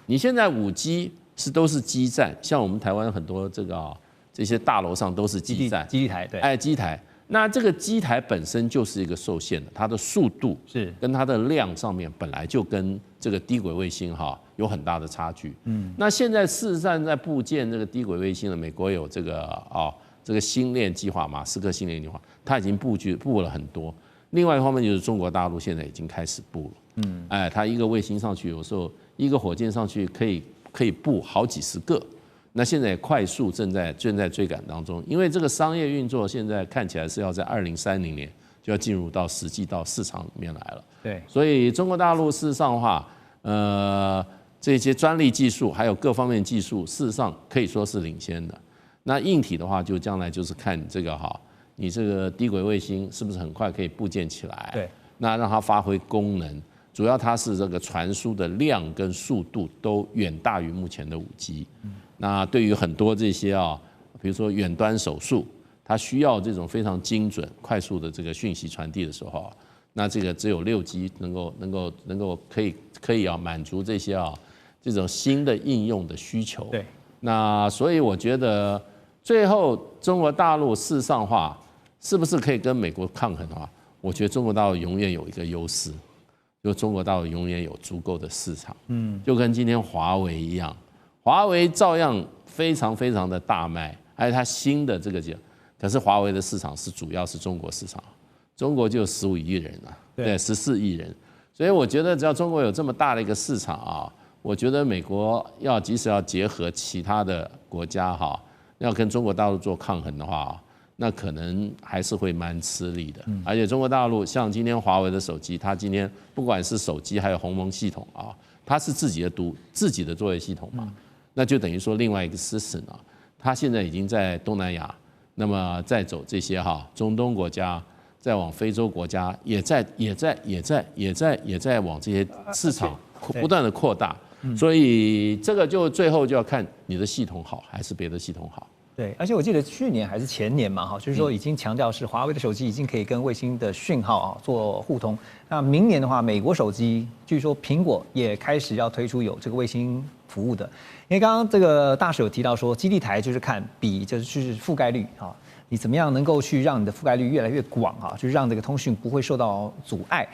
Speaker 2: 你现在5G 都是基站，像我们台湾很多这些大楼上都是基站、
Speaker 1: 基地台，对，
Speaker 2: 基台。那这个机台本身就是一个受限的，它的速度
Speaker 1: 是跟
Speaker 2: 它的量上面本来就跟这个低轨卫星有很大的差距。那现在事实上在布建这个低轨卫星的，美国有这个星链计划，马斯克星链计划，它已经布了很多。另外一方面就是中国大陆现在已经开始布了。它一个卫星上去，有时候一个火箭上去可以布好几十个。那现在也快速正在追赶当中，因为这个商业运作现在看起来是要在2030年就要进入到实际到市场里面来了。
Speaker 1: 对，
Speaker 2: 所以中国大陆事实上的话，这些专利技术还有各方面技术，事实上可以说是领先的。那硬体的话，就将来就是看你这个你这个低轨卫星是不是很快可以布建起来？
Speaker 1: 对，
Speaker 2: 那让它发挥功能，主要它是这个传输的量跟速度都远大于目前的5G。那对于很多这些比如说远端手术，它需要这种非常精准、快速的这个讯息传递的时候那这个只有6G能够可以满足这些这种新的应用的需求。
Speaker 1: 对，
Speaker 2: 那所以我觉得最后中国大陆事实上话，是不是可以跟美国抗衡的话，我觉得中国大陆永远有一个优势，就中国大陆永远有足够的市场，就跟今天华为一样，华为照样非常非常的大卖，还有它新的这个可是华为的市场主要是中国市场，中国就有15亿人啊，对，14亿人，所以我觉得只要中国有这么大的一个市场啊，我觉得美国即使要结合其他的国家哈，要跟中国大陆做抗衡的话，那可能还是会蛮吃力的。而且中国大陆像今天华为的手机，它今天不管是手机还有鸿蒙系统啊，它是自己的作业系统嘛，那就等于说另外一个 system 啊，它现在已经在东南亚，那么再走这些中东国家，再往非洲国家，也在往这些市场不断的扩大。所以这个就最后就要看你的系统好还是别的系统好。
Speaker 1: 对，而且我记得去年还是前年嘛，就是说已经强调是华为的手机已经可以跟卫星的讯号做互通。那明年的话，美国手机据说苹果也开始要推出有这个卫星服务的。因为刚刚这个大使有提到说，基地台就是看就是覆盖率啊，你怎么样能够去让你的覆盖率越来越广啊，就是让这个通讯不会受到阻碍。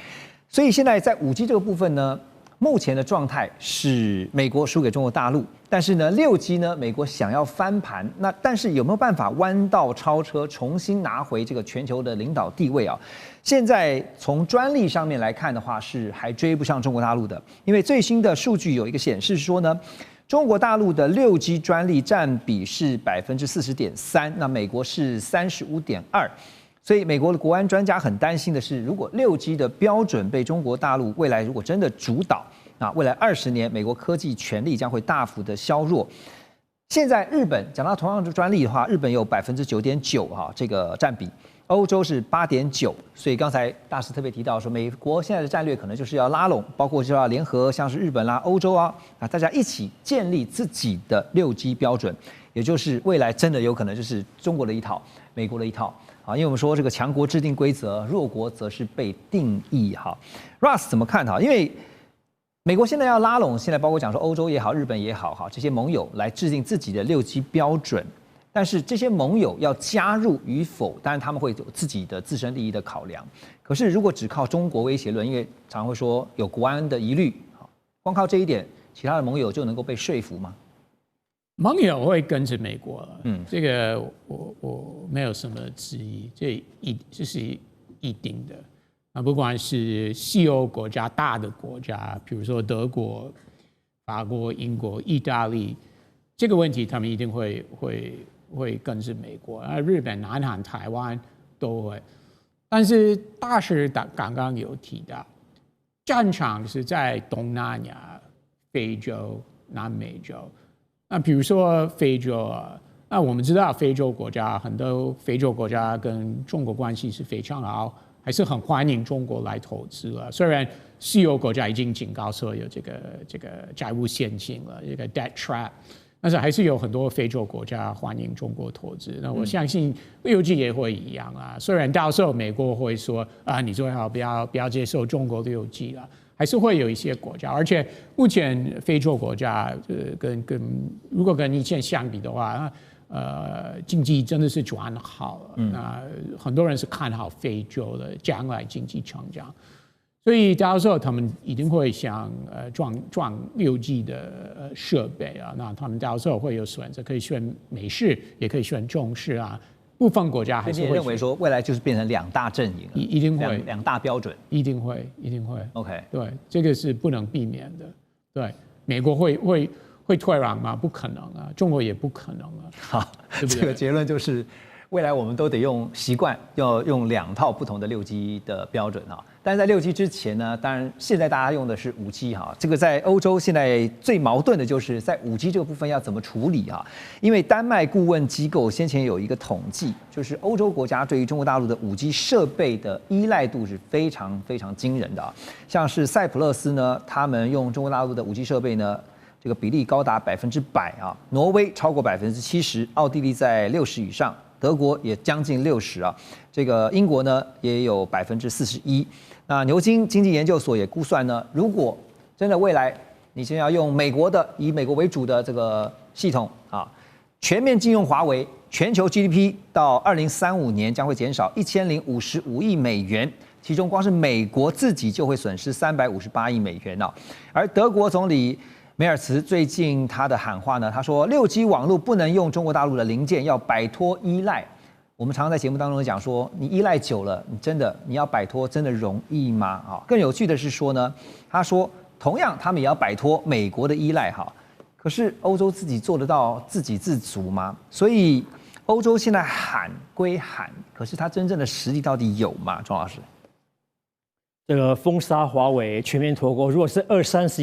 Speaker 1: 所以现在在5G 这个部分呢，目前的状态是美国输给中国大陆，但是呢，6G 呢，美国想要翻盘，那但是有没有办法弯道超车，重新拿回这个全球的领导地位啊？现在从专利上面来看的话，是还追不上中国大陆的，因为最新的数据有一个显示说呢，中国大陆的6G 专利占比是40.3%，那美国是35.2%。所以美国的国安专家很担心的是，如果6G 的标准被中国大陆未来如果真的主导，那未来20年美国科技权力将会大幅的削弱。现在日本讲到同样的专利的话，日本有9.9%这个占比，欧洲是8.9%。所以刚才大使特别提到说，美国现在的战略可能就是要拉拢，包括就要联合像是日本啦、欧洲啊，大家一起建立自己的6G 标准，也就是未来真的有可能就是中国的一套，美国的一套。因为我们说这个强国制定规则，弱国则是被定义。Russ 怎么看？因为美国现在要拉拢，现在包括讲说欧洲也好、日本也好，这些盟友来制定自己的6G 标准，但是这些盟友要加入与否，当然他们会有自己的自身利益的考量。可是如果只靠中国威胁论，因为常会说有国安的疑虑，光靠这一点，其他的盟友就能够被说服吗？
Speaker 3: 盟友会跟着美国了，这个我没有什么质疑，这是一定的。啊，不管是西欧国家、大的国家，比如说德国、法国、英国、意大利，这个问题他们一定会跟着美国。啊，日本、南韩、台湾都会。但是大使刚刚有提到，战场是在东南亚、非洲、南美洲。那比如说非洲啊，那我们知道非洲国家很多非洲国家跟中国关系是非常好，还是很欢迎中国来投资了。虽然西欧国家已经警告说有这个债务陷阱了，这个 debt trap， 但是还是有很多非洲国家欢迎中国投资。那我相信6G也会一样啊。虽然到时候美国会说啊，你最好不要接受中国6G了。还是会有一些国家，而且目前非洲国家，如果跟以前相比的话，经济真的是转好了。那很多人是看好非洲的将来经济成长，所以到时候他们一定会想装6G 的设备啊。那他们到时候会有选择，可以选美式，也可以选中式啊。部分国家还是会
Speaker 1: 认为说未来就是变成2大阵营，
Speaker 3: 一定会
Speaker 1: 2大标准，
Speaker 3: 一定会。
Speaker 1: OK，
Speaker 3: 对，这个是不能避免的。对，美国会退让吗？不可能啊，中国也不可能啊。
Speaker 1: 好，
Speaker 3: 对不对？
Speaker 1: 这个结论就是未来我们都得习惯要用2套不同的6G 的标准啊。但是在6G 之前呢，当然现在大家用的是5G 哈。这个在欧洲现在最矛盾的就是在5G 这个部分要怎么处理啊？因为丹麦顾问机构先前有一个统计，就是欧洲国家对于中国大陆的5G 设备的依赖度是非常非常惊人的啊。像是塞浦路斯呢，他们用中国大陆的5G 设备呢，这个比例高达100%啊。挪威超过70%，奥地利在60%以上。德国也将近60%啊，这个英国呢也有41%。那牛津经济研究所也估算呢，如果真的未来你先要用美国的以美国为主的这个系统啊，全面禁用华为，全球 GDP 到2035年将会减少1055亿美元，其中光是美国自己就会损失358亿美元哦。而德国总理梅尔茨最近他的喊话呢，他说6G 网络不能用中国大陆的零件，要摆脱依赖。我们常常在节目当中讲说，你依赖久了，你要摆脱真的容易吗？啊，更有趣的是说呢，他说同样他们也要摆脱美国的依赖哈，可是欧洲自己做得到自给自足吗？所以欧洲现在喊归喊，可是他真正的实力到底有吗？庄老师，
Speaker 4: 这个封杀华为、全面脱钩，如果是20-30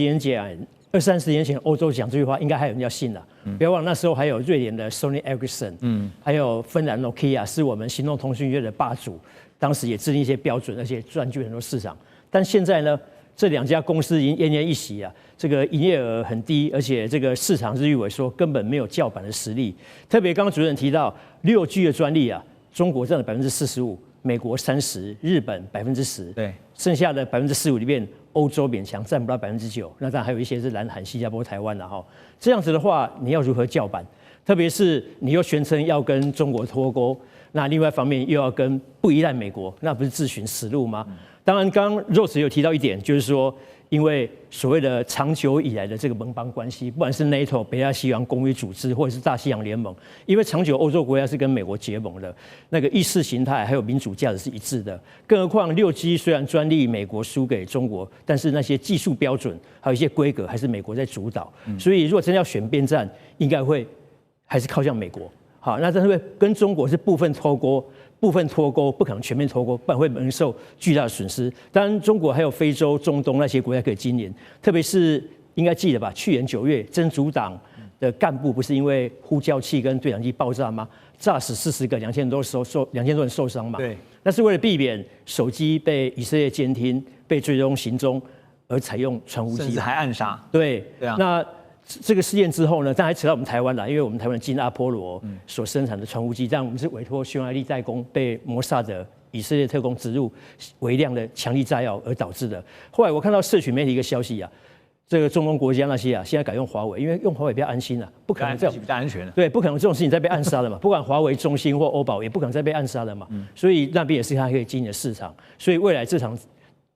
Speaker 4: 年前欧洲讲这句话，应该还有人要信了。不要忘了那时候还有瑞典的 Sony Ericsson，还有芬兰 Nokia 是我们行动通讯业的霸主，当时也制定一些标准，而且占据很多市场。但现在呢，这2家公司已经奄奄一息啊，这个营业额很低，而且这个市场日益萎缩，根本没有叫板的实力。特别刚刚主任提到6G 的专利啊，中国占了45%，美国30%，日本10%，对，剩下的45%里面，欧洲勉强占不到9%，那当然还有一些是南韩、新加坡、台湾的哈。这样子的话，你要如何叫板？特别是你又宣称要跟中国脱钩，那另外一方面又要跟不依赖美国，那不是自寻死路吗？当然，刚刚 Rose 有提到一点，就是说，因为所谓的长久以来的这个盟邦关系，不管是 NATO 北大西洋公约组织，或者是大西洋联盟，因为长久欧洲国家是跟美国结盟的，那个意识形态还有民主价值是一致的。更何况6G 虽然专利美国输给中国，但是那些技术标准还有一些规格还是美国在主导。所以如果真的要选边站，应该会还是靠向美国。好，那但是跟中国是部分脱钩，不可能全面脱钩，不然会蒙受巨大的损失。当然，中国还有非洲、中东那些国家可以经营，特别是应该记得吧？去年9月，真主党的干部不是因为呼叫器跟对讲机爆炸吗？炸死40个，2000多人受伤嘛。对。那是为了避免手机被以色列监听、被追踪行踪，而采用传呼机，
Speaker 1: 甚至还暗杀。
Speaker 4: 对啊。那这个事件之后呢，当然还扯到我们台湾了，因为我们台湾的金阿波罗所生产的传呼机，但我们是委托匈牙利代工，被摩萨德以色列特工植入微量的强力炸药而导致的。后来我看到社群媒体一个消息啊，这个中东国家那些啊，现在改用华为，因为用华为比较安心啊，不可能这种
Speaker 1: 比较安全了。
Speaker 4: 对，不可能这种事情再被暗杀了嘛。不管华为、中兴或欧宝，也不可能再被暗杀了嘛。所以那边也是它可以经营的市场。所以未来这场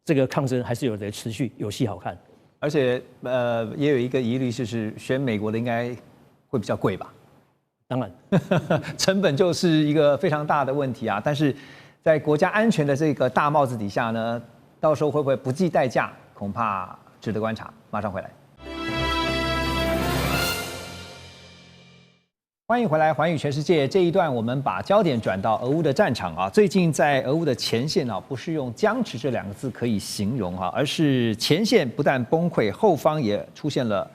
Speaker 4: 这个抗争还是有的持续，有戏好看。
Speaker 1: 而且也有一个疑虑，就是选美国的应该会比较贵吧？
Speaker 4: 当然，
Speaker 1: 成本就是一个非常大的问题啊。但是在国家安全的这个大帽子底下呢，到时候会不会不计代价，恐怕值得观察。马上回来。欢迎回来，寰宇全世界。这一段我们把焦点转到俄乌的战场啊。最近在俄乌的前线啊，不是用僵持这2个字可以形容啊，而是前线不但崩溃，后方也出现了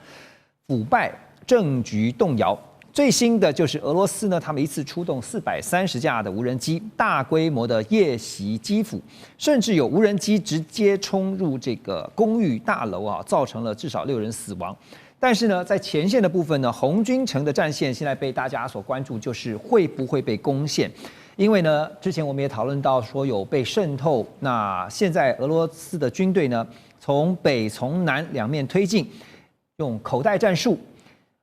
Speaker 1: 腐败，政局动摇。最新的就是俄罗斯呢，他们一次出动430架的无人机，大规模的夜袭基辅，甚至有无人机直接冲入这个公寓大楼啊，造成了至少6人死亡。但是呢，在前线的部分呢，红军城的战线现在被大家所关注，就是会不会被攻陷？因为呢，之前我们也讨论到说有被渗透，那现在俄罗斯的军队呢，从北从南2面推进，用口袋战术，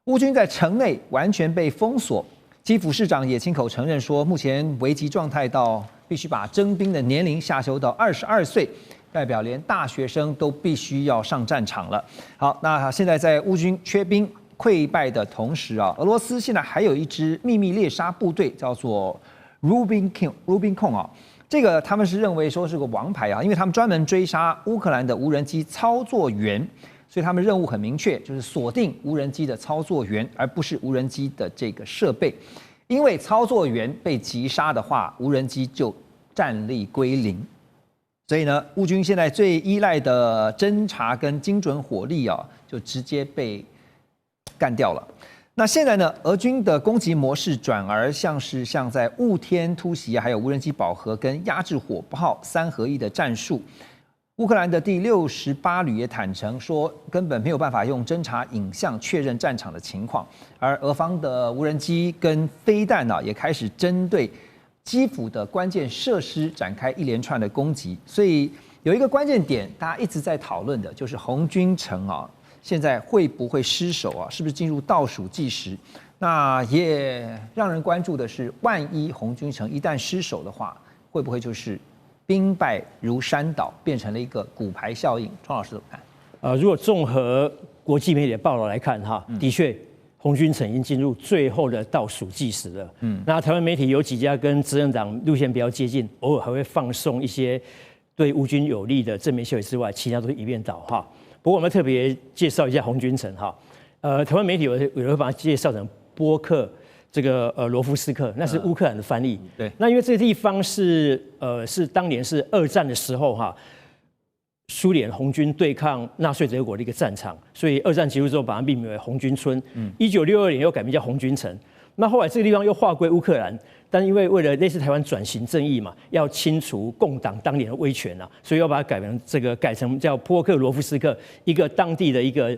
Speaker 1: 乌军在城内完全被封锁。基辅市长也亲口承认说，目前危急状态到必须把征兵的年龄下修到22岁。代表连大学生都必须要上战场了。好，那现在在乌军缺兵溃败的同时啊，俄罗斯现在还有一支秘密猎杀部队，叫做 Rubicon 啊。这个他们是认为说是个王牌啊，因为他们专门追杀乌克兰的无人机操作员，所以他们任务很明确，就是锁定无人机的操作员，而不是无人机的这个设备。因为操作员被击杀的话，无人机就战力归零。所以呢，乌军现在最依赖的侦察跟精准火力啊，就直接被干掉了。那现在呢，俄军的攻击模式转而像在雾天突袭，还有无人机饱和跟压制火炮3合1的战术。乌克兰的第68旅也坦诚说，根本没有办法用侦察影像确认战场的情况，而俄方的无人机跟飞弹啊，也开始针对基辅的关键设施展开一连串的攻击，所以有一个关键点，大家一直在讨论的，就是红军城啊，现在会不会失守啊？是不是进入倒数计时？那也让人关注的是，万一红军城一旦失守的话，会不会就是兵败如山倒，变成了一个骨牌效应？庄老师怎么看？
Speaker 4: 如果综合国际媒体的报道来看，的确，红军城已经进入最后的倒数计时了。那台湾媒体有几家跟执政党路线比较接近，偶尔还会放送一些对乌军有利的正面消息之外，其他都是一面倒哈。不过我们特别介绍一下红军城哈。台湾媒体有会把它介绍成波克这个罗夫斯克，那是乌克兰的翻译。
Speaker 1: 对，
Speaker 4: 那因为这个地方是当年是二战的时候哈，苏联红军对抗纳粹德国的一个战场，所以二战结束之后把它命名为红军村。1962年又改名叫红军城。那后来这个地方又划归乌克兰，但因为为了类似台湾转型正义嘛，要清除共党当年的威权啊，所以要把它改成叫波克罗夫斯克，一个当地的一个。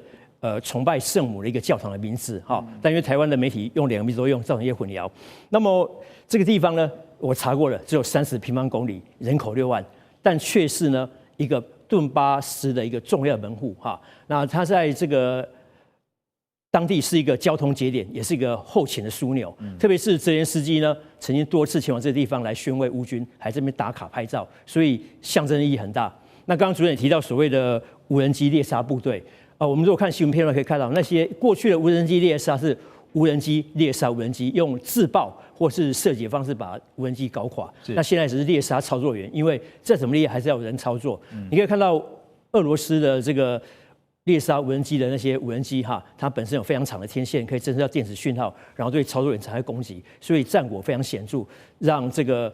Speaker 4: 崇拜圣母的一个教堂的名字哈，但因为台湾的媒体用两个名字都用，造成一些混淆。那么这个地方呢，我查过了，只有30平方公里，人口6万，但却是呢一个顿巴斯的一个重要门户哈。那它在这个当地是一个交通节点，也是一个后勤的枢纽。特别是泽连斯基呢，曾经多次前往这个地方来宣慰乌军，还这边打卡拍照，所以象征意义很大。那刚刚主任也提到所谓的无人机猎杀部队。我们如果看新闻片段可以看到，那些过去的无人机猎杀是无人机猎杀无人机，用自爆或是射击的方式把无人机搞垮。那现在只是猎杀操作员，因为再怎么猎还是要有人操作。你可以看到俄罗斯的这个猎杀无人机的那些无人机哈，它本身有非常长的天线，可以侦测到电子讯号，然后对操作员产生攻击，所以战果非常显著，让这个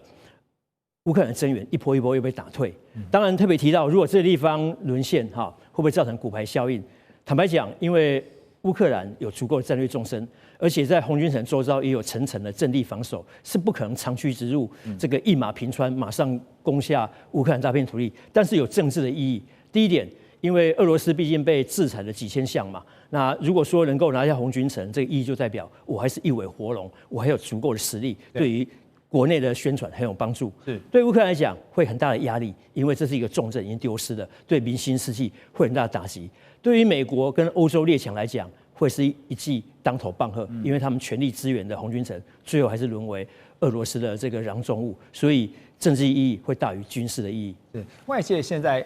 Speaker 4: 乌克兰增援一波一波又被打退。当然特别提到，如果这个地方沦陷哈，会不会造成骨牌效应？坦白讲，因为乌克兰有足够的战略纵深，而且在红军城周遭也有层层的阵地防守，是不可能长驱直入，这个一马平川，马上攻下乌克兰大片土地。但是有政治的意义。第一点，因为俄罗斯毕竟被制裁了几千项嘛，那如果说能够拿下红军城，这个意义就代表我还是一尾活龙，我还有足够的实力，对于国内的宣传很有帮助。对乌克兰来讲会很大的压力，因为这是一个重镇已经丢失了，对民心士气会很大的打击。对于美国跟欧洲列强来讲，会是一记当头棒喝，因为他们全力支援的红军城，最后还是沦为俄罗斯的这个囊中物，所以政治意义会大于军事的意义。
Speaker 1: 对，外界现在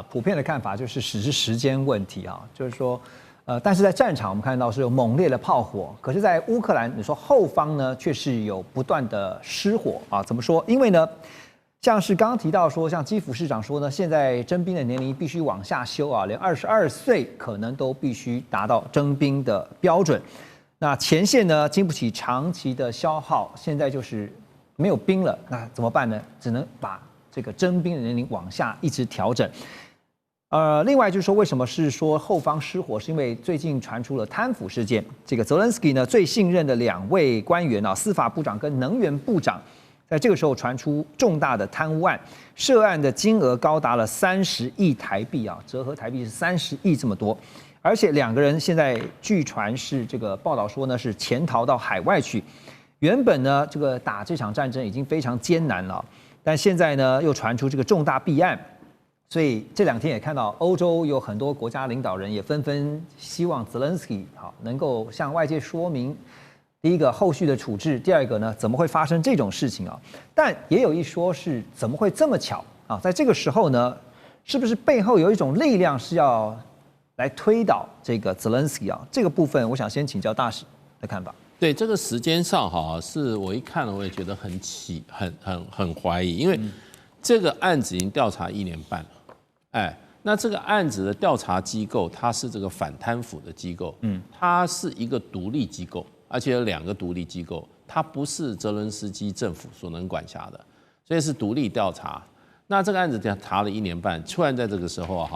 Speaker 1: 普遍的看法就是只是时间问题啊，就是说但是在战场我们看到是有猛烈的炮火，可是在乌克兰你说后方呢却是有不断的失火啊，怎么说？因为呢像是刚刚提到说，像基辅市长说呢，现在征兵的年龄必须往下修啊，连22岁可能都必须达到征兵的标准。那前线呢经不起长期的消耗，现在就是没有兵了，那怎么办呢？只能把这个征兵的年龄往下一直调整。另外就是说，为什么是说后方失火？是因为最近传出了贪腐事件，这个泽连斯基呢最信任的2位官员啊，司法部长跟能源部长。在这个时候传出重大的贪污案，涉案的金额高达了30亿台币啊，折合台币是30亿这么多，而且2个人现在据传是这个报道说呢是潜逃到海外去，原本呢这个打这场战争已经非常艰难了，但现在呢又传出这个重大弊案，所以这2天也看到欧洲有很多国家领导人也纷纷希望泽连斯基能够向外界说明。第一个后续的处置，第二个呢，怎么会发生这种事情啊？但也有一说是怎么会这么巧啊？在这个时候呢，是不是背后有一种力量是要来推倒这个泽连斯基啊？这个部分我想先请教大使的看法。
Speaker 2: 对这个时间上哈，是我一看了我也觉得很怀疑，因为这个案子已经调查1年半了，那这个案子的调查机构它是这个反贪腐的机构，它是一个独立机构。而且有2个独立机构，它不是泽伦斯基政府所能管辖的，所以是独立调查。那这个案子查了1年半，突然在这个时候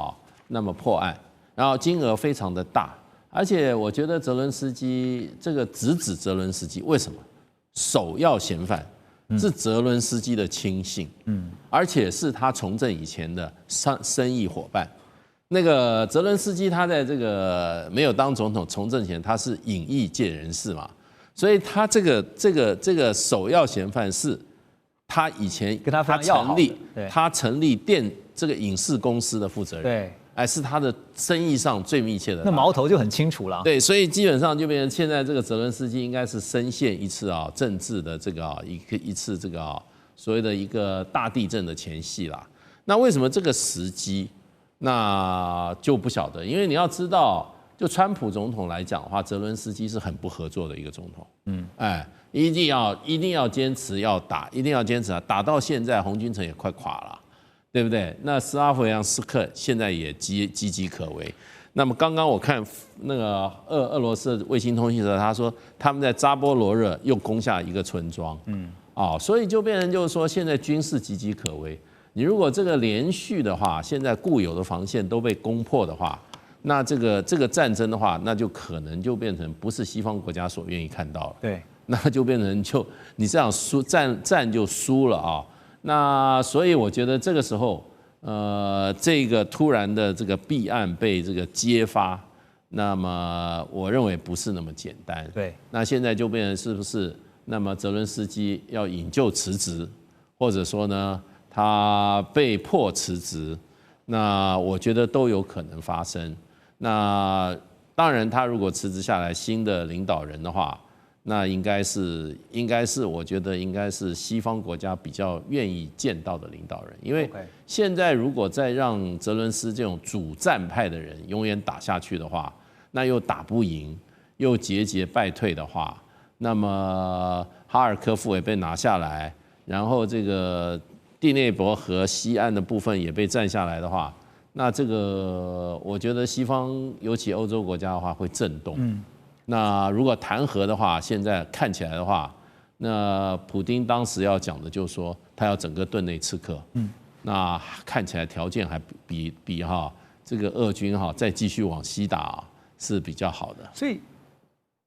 Speaker 2: 那么破案，然后金额非常的大，而且我觉得泽伦斯基这个直指泽伦斯基，为什么？首要嫌犯是泽伦斯基的亲信，而且是他从政以前的生意伙伴。那个泽伦斯基他在这个没有当总统从政前，他是影艺界人士嘛，所以他这个首要嫌犯是他以前
Speaker 1: 跟他成立
Speaker 2: 这个影视公司的负责人，是他的生意上最密切的。
Speaker 1: 那矛头就很清楚了。
Speaker 2: 对，所以基本上就变成现在这个泽伦斯基应该是深陷一次政治的这个一次这个所谓的一个大地震的前夕啦。那为什么这个时机？那就不晓得，因为你要知道，就川普总统来讲的话，泽伦斯基是很不合作的一个总统。一定要坚持要打，一定要坚持啊！打到现在，红军城也快垮了，对不对？那斯拉夫扬斯克现在也岌岌可危。那么刚刚我看那个俄罗斯的卫星通讯社，他说他们在扎波罗热又攻下一个村庄。所以就变成就是说，现在军事岌岌可危。你如果这个连续的话，现在固有的防线都被攻破的话，那这个战争的话，那就可能就变成不是西方国家所愿意看到了。
Speaker 1: 对，
Speaker 2: 那就变成你这样输战就输了啊。那所以我觉得这个时候，这个突然的这个弊案被这个揭发，那么我认为不是那么简单。
Speaker 1: 对，
Speaker 2: 那现在就变成是不是？那么泽伦斯基要引咎辞职，或者说呢？他被迫辞职，那我觉得都有可能发生。那当然，他如果辞职下来，新的领导人的话，那应该是，我觉得应该是西方国家比较愿意见到的领导人。因为现在如果再让泽伦斯这种主战派的人永远打下去的话，那又打不赢，又节节败退的话，那么哈尔科夫也被拿下来，然后这个第聂伯河西岸的部分也被占下来的话，那这个我觉得西方尤其欧洲国家的话会震动。那如果弹劾的话，现在看起来的话，那普丁当时要讲的就是说他要整个顿内刺客。那看起来条件还比这个俄军再继续往西打是比较好的。
Speaker 1: 所以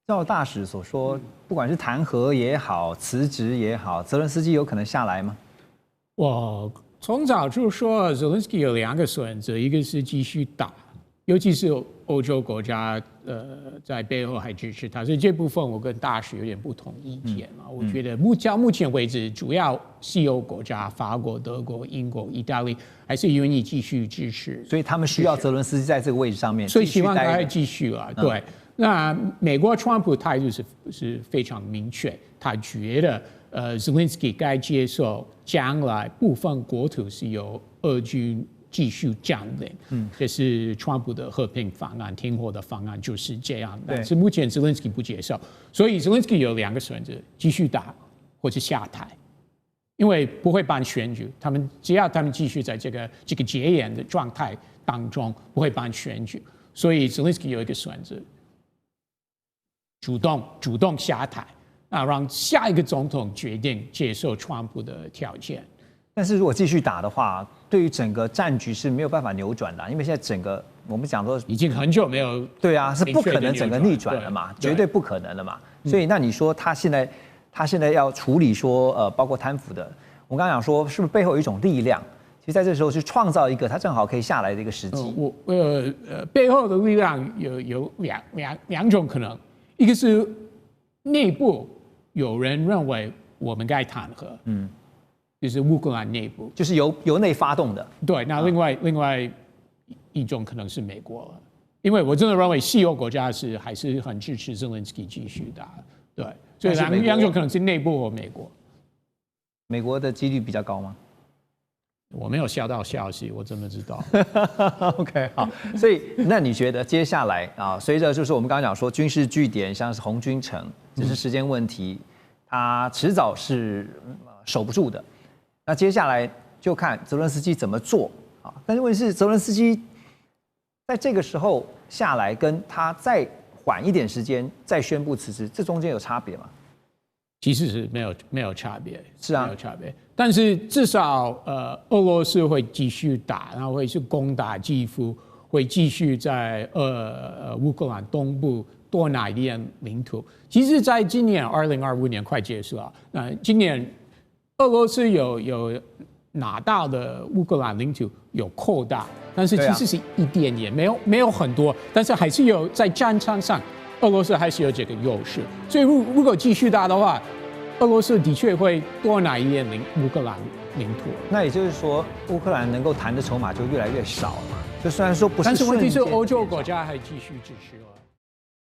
Speaker 1: 照大使所说，不管是弹劾也好，辞职也好，泽伦斯基有可能下来吗？
Speaker 3: 我从早就说，泽伦斯基有2个选择，一个是继续打，尤其是欧洲国家在背后还支持他，所以这部分我跟大使有点不同意见嘛。我觉得到目前为止，主要西欧国家，法国、德国、英国、意大利还是愿意继续支持，
Speaker 1: 所以他们需要泽伦斯基在这个位置上面，
Speaker 3: 所以希望他继续啊。对，那美国川普态度是非常明确，他觉得Zelensky 该接受将来部分国土是由俄军继续占领，这是川普的和平方案、停火的方案就是这样。但是目前 Zelensky 不接受，所以 Zelensky 有2个选择：继续打或是下台，因为不会办选举。只要他们继续在这个戒严的状态当中，不会办选举。所以 Zelensky 有一个选择：主动下台。让下一个总统决定接受川普的条件。
Speaker 1: 但是如果继续打的话，对于整个战局是没有办法扭转的，因为现在整个我们讲说
Speaker 3: 已经很久没有，
Speaker 1: 对啊，是不可能整个逆转了嘛，绝对不可能了嘛。所以那你说他现在要处理说包括贪腐的，我刚刚讲说是不是背后有一种力量？其实在这时候去创造一个他正好可以下来的一个时机。
Speaker 3: 背后的力量有两种可能，一个是内部。有人认为我们该弹劾，就是乌克兰内部，
Speaker 1: 就是由内发动的。
Speaker 3: 对，那另外一种可能是美国了，因为我真的认为西欧国家还是很支持Zelensky继续打，对，所以两种可能是内部或美国。
Speaker 1: 美国的几率比较高吗？
Speaker 3: 我没有下到消息，我怎么知道
Speaker 1: ？OK， 好，所以那你觉得接下来随着就是我们刚刚讲说军事据点，像是红军城，只是时间问题，它迟早是守不住的。那接下来就看泽伦斯基怎么做啊。但是问题是，泽伦斯基在这个时候下来，跟他再缓一点时间再宣布辞职，这中间有差别吗？
Speaker 3: 其实是没有差别，
Speaker 1: 是啊，
Speaker 3: 没有差别。但是至少俄罗斯会继续打，然后会是攻打基辅，会继续在乌克兰东部多拿一点领土。其实，在今年2025年快结束了，今年俄罗斯有拿到的乌克兰领土有扩大，但是其实是一点点，没有很多，但是还是有在战场上。俄罗斯还是有这个优势，所以如果继续打的话，俄罗斯的确会多拿一点乌克兰领土。
Speaker 1: 那也就是说，乌克兰能够谈的筹码就越来越少了嘛。就虽然说不是，
Speaker 3: 但是问题是欧洲国家还继续支持了。